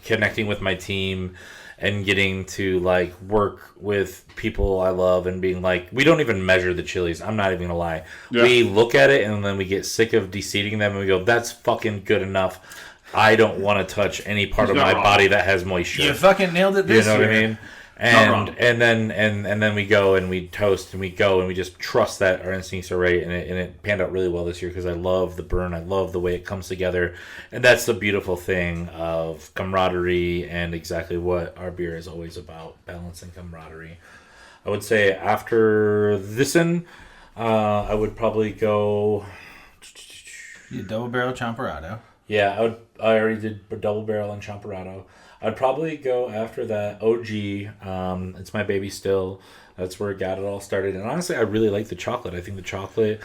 connecting with my team and getting to like work with people I love and being like, we don't even measure the chilies. I'm not even gonna lie. Yeah. We look at it and then we get sick of de-seeding them and we go, that's fucking good enough. I don't want to touch any part of my body that has moisture. You fucking nailed it this year. You know what I mean? And then we go and we toast and we go and we just trust that our instincts are right, and it panned out really well this year because I love the burn, I love the way it comes together, and that's the beautiful thing of camaraderie and exactly what our beer is always about, balance and camaraderie. I would say after this one, I would probably go. You double barrel Champurrado. Yeah, I already did a double barrel and Champurrado. I'd probably go after that OG. It's my baby still. That's where it got it all started. And honestly, I really like the chocolate. I think the chocolate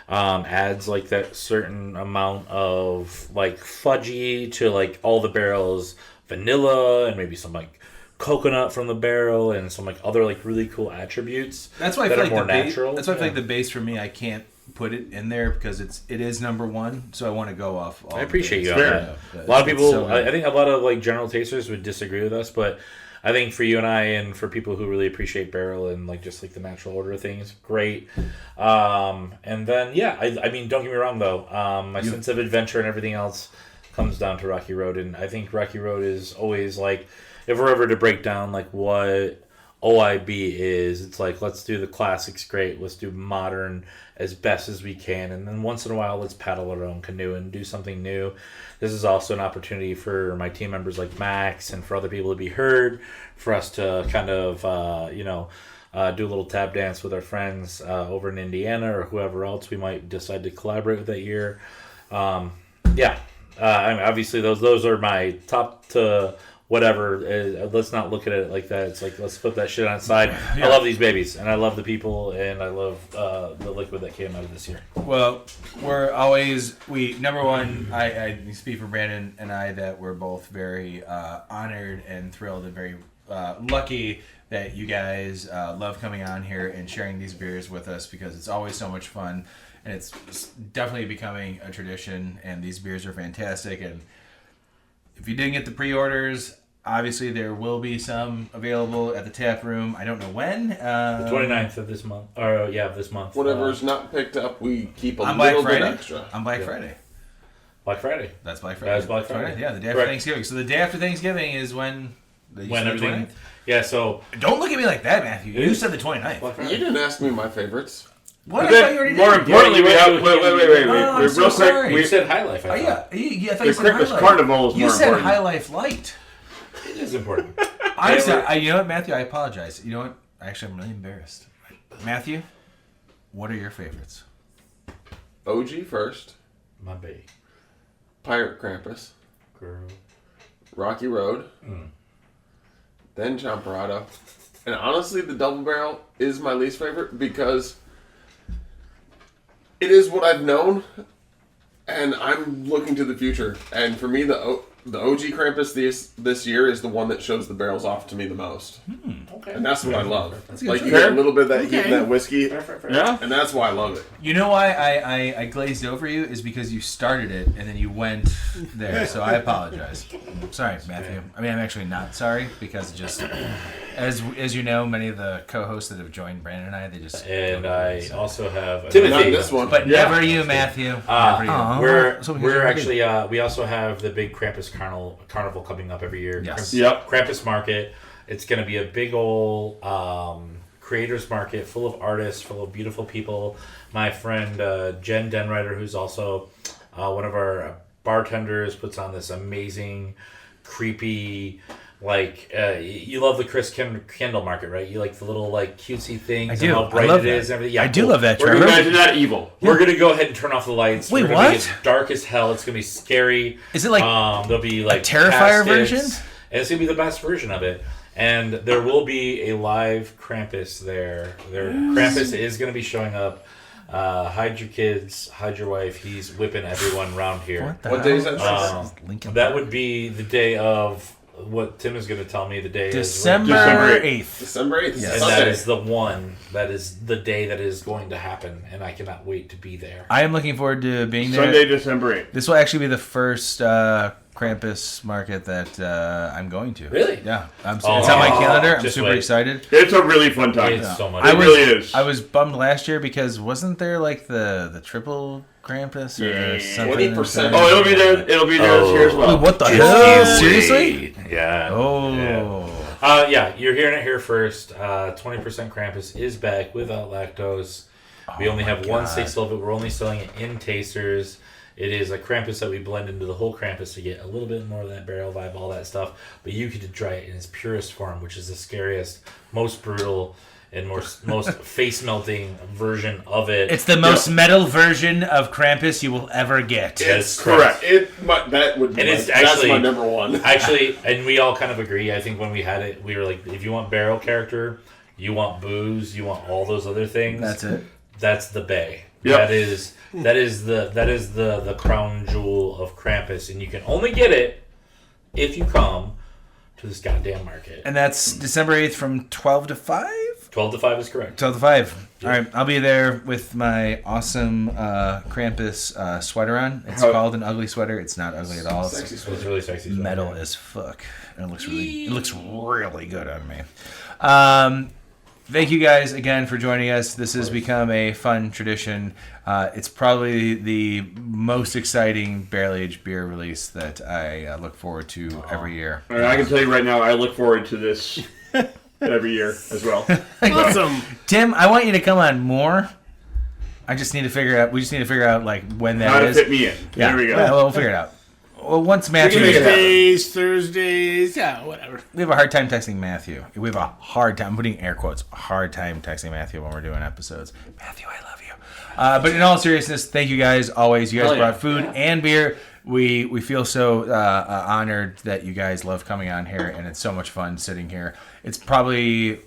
adds like that certain amount of like fudgy to like all the barrels, vanilla and maybe some like coconut from the barrel and some like other like really cool attributes. That's why I that feel are like more the natural. That's why I feel like the base for me, I can't put it in there because it is number one, so I want to go off all. I appreciate you on that. A lot of people, I think a lot of like general tasters would disagree with us, but I think for you and I, and for people who really appreciate barrel and like just like the natural order of things, great. And then I mean, don't get me wrong though, my sense of adventure and everything else comes down to Rocky Road, and I think Rocky Road is always like, if we're ever to break down like what OIB is, it's like, let's do the classics great, let's do modern as best as we can, and then once in a while let's paddle our own canoe and do something new. This is also an opportunity for my team members like Max and for other people to be heard, for us to kind of do a little tap dance with our friends over in Indiana or whoever else we might decide to collaborate with that year. I mean, obviously those are my top to whatever. Let's not look at it like that. It's like, let's put that shit on its side. I love these babies, and I love the people, and I love the liquid that came out of this year. Well, we're always number one. I speak for Brandon and I that we're both very honored and thrilled and very lucky that you guys love coming on here and sharing these beers with us, because it's always so much fun, and it's definitely becoming a tradition. And these beers are fantastic. And if you didn't get the pre-orders, obviously there will be some available at the tap room. I don't know when. The 29th of this month. Or this month. Whatever's not picked up, we keep a on little Black bit Friday. extra. On Black Friday. Black Friday. That's Black Friday. That's Black Friday. Yeah, the day after Thanksgiving. So the day after Thanksgiving is when everything. Yeah, so don't look at me like that, Matthew. You said the 29th. You didn't ask me my favorites. What? I thought you already did. More importantly, we have wait. I'm Real so quick, sorry. you said High Life. I Oh, thought. yeah. I thought the you said Krampus High Life. Carnival is more You said important. High Life Light. It is important. I'm sorry. You know what, Matthew? I apologize. You know what? Actually, I'm really embarrassed. Matthew, what are your favorites? OG first. My baby. Pirate Krampus. Girl. Rocky Road. Then Champurrado. And honestly, the Double Barrel is my least favorite because it is what I've known, and I'm looking to the future. And for me, the OG Krampus this year is the one that shows the barrels off to me the most. Okay. And that's what I love. That's good. Like, you get a little bit of that heat in that whiskey. Fair. Yeah. And that's why I love it. You know why I glazed over you is because you started it and then you went there. So I apologize. Sorry, Matthew. I mean, I'm actually not sorry because just as you know, many of the co-hosts that have joined Brandon and I, they just And I also have Not this one. But never you, Matthew. Never you. We're actually we also have the big Krampus carnival coming up every year. Yes. Krampus Market. It's going to be a big old creators market full of artists, full of beautiful people. My friend Jen Denrider, who's also one of our bartenders, puts on this amazing, creepy, you love the Chris Kendall market, right? You like the little cutesy things. I do. And how bright I love it that. is. And everything. Yeah, I do love that, We're Trevor. going to not evil. We're gonna go ahead and turn off the lights. Wait, We're gonna what? Make it dark as hell. It's gonna be scary. Is it like there'll be like Terrifier caskets, version? And it's gonna be the best version of it. And there will be a live Krampus there. Krampus is gonna be showing up. Hide your kids, hide your wife. He's whipping everyone around here. What day is that? That would be the day of what Tim is going to tell me. The day December 8th. December 8th. Yes. and Sunday. that is the one. That is the day that is going to happen, and I cannot wait to be there. I am looking forward to being there. Sunday, December 8th. This will actually be the first Krampus market that I'm going to. Really? Yeah. It's on my calendar. I'm Just super wait. excited. It's a really fun time. It's so much. It really is. I was bummed last year because wasn't there the triple Krampus or something? 20%. Oh, it'll be there. It'll be there this year as well. Wait, what the hell? Seriously? Yeah. Oh. Yeah, you're hearing it here first. 20% Krampus is back without lactose. We only have 1/6 of it. We're only selling it in tasters. It is a Krampus that we blend into the whole Krampus to get a little bit more of that barrel vibe, all that stuff. But you get to try it in its purest form, which is the scariest, most brutal, and most face-melting version of it. It's the most metal version of Krampus you will ever get. It's correct. That's my number one. Actually, and we all kind of agree. I think when we had it, we were like, if you want barrel character, you want booze, you want all those other things. That's it. That's the Bay. Yep. That is the crown jewel of Krampus, and you can only get it if you come to this goddamn market. And that's December 8th from 12 to 5? 12 to 5 is correct. 12 to 5. All right, I'll be there with my awesome Krampus sweater on. It's called an ugly sweater. It's not ugly at all. It's really sexy. Metal as fuck. And it looks really good on me. Thank you guys again for joining us. This has become a fun tradition. It's probably the most exciting barrel-aged beer release that I look forward to every year. And I can tell you right now, I look forward to this every year as well. Awesome. Tim, I want you to come on more. We just need to figure out when that How to is. fit me in. Yeah, There we go. We'll figure it out. Well, once Matthew... Tuesdays, Thursdays, yeah, whatever. We have a hard time texting Matthew. We have a hard time, I'm putting air quotes, hard time texting Matthew when we're doing episodes. Matthew, I love you. But in all seriousness, thank you guys always. You guys brought food and beer. we feel so honored that you guys love coming on here, and it's so much fun sitting here. It's probably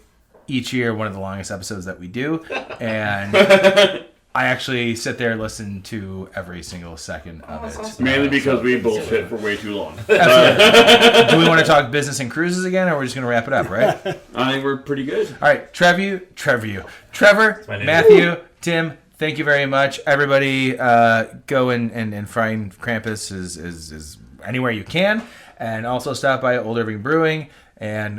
each year one of the longest episodes that we do, and I actually sit there and listen to every single second of it. Awesome. Mainly because we bullshit for way too long. Do we want to talk business and cruises again, or we're just going to wrap it up, right? I think we're pretty good. All right, Trevor, Matthew, Tim, thank you very much. Everybody, go and find Krampus is anywhere you can, and also stop by Old Irving Brewing. And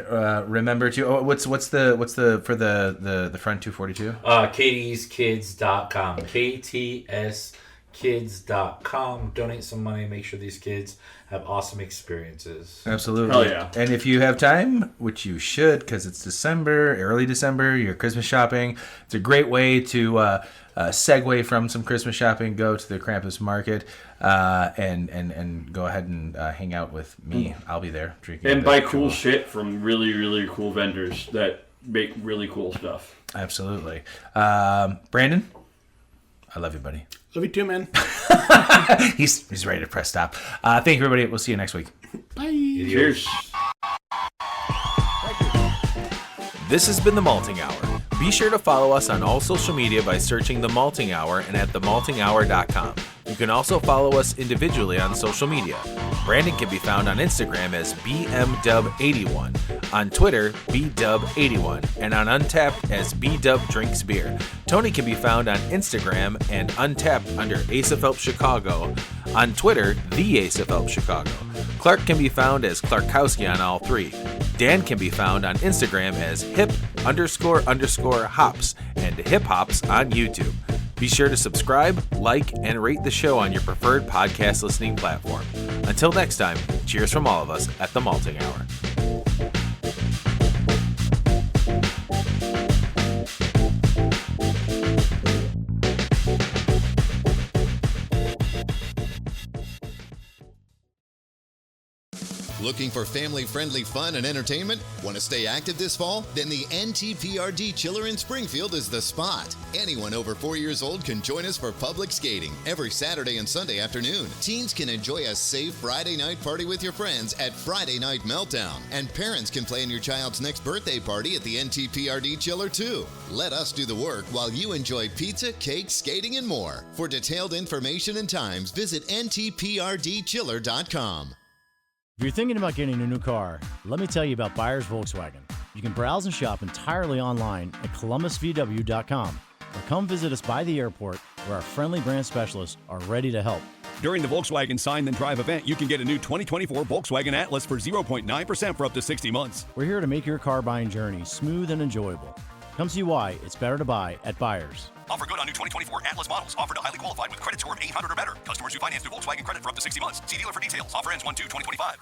remember to what's the for the front 242? KTSkids.com. KTSkids.com. Donate some money. Make sure these kids have awesome experiences. Absolutely. Hell yeah. And if you have time, which you should, because it's December, early December, your Christmas shopping. It's a great way to segue from some Christmas shopping, go to the Krampus market, and go ahead and hang out with me. I'll be there drinking. And buy cool shit from really, really cool vendors that make really cool stuff. Absolutely. Brandon, I love you, buddy. Love you too, man. He's ready to press stop. Thank you, everybody. We'll see you next week. Bye. Cheers. This has been The Malting Hour. Be sure to follow us on all social media by searching The Malting Hour and at themaltinghour.com. You can also follow us individually on social media. Brandon can be found on Instagram as BMDub81, on Twitter, BDub81, and on Untapped as BDubDrinksBeer. Tony can be found on Instagram and Untapped under Ace of Help Chicago, on Twitter, The Ace of Help Chicago. Clark can be found as Clarkowski on all three. Dan can be found on Instagram as hip__hops and hip hops on YouTube. Be sure to subscribe, like, and rate the show on your preferred podcast listening platform. Until next time, cheers from all of us at the Malting Hour. Looking for family-friendly fun and entertainment? Want to stay active this fall? Then the NTPRD Chiller in Springfield is the spot. Anyone over 4 years old can join us for public skating every Saturday and Sunday afternoon. Teens can enjoy a safe Friday night party with your friends at Friday Night Meltdown. And parents can plan your child's next birthday party at the NTPRD Chiller too. Let us do the work while you enjoy pizza, cake, skating, and more. For detailed information and times, visit ntprdchiller.com. If you're thinking about getting a new car, let me tell you about Buyers Volkswagen. You can browse and shop entirely online at columbusvw.com or come visit us by the airport where our friendly brand specialists are ready to help. During the Volkswagen Sign Then Drive event, you can get a new 2024 Volkswagen Atlas for 0.9% for up to 60 months. We're here to make your car buying journey smooth and enjoyable. Come see why it's better to buy at Buyers. Offer good on new 2024 Atlas models. Offered to highly qualified with credit score of 800 or better. Customers who finance through Volkswagen credit for up to 60 months. See dealer for details. Offer ends 1/2/2025.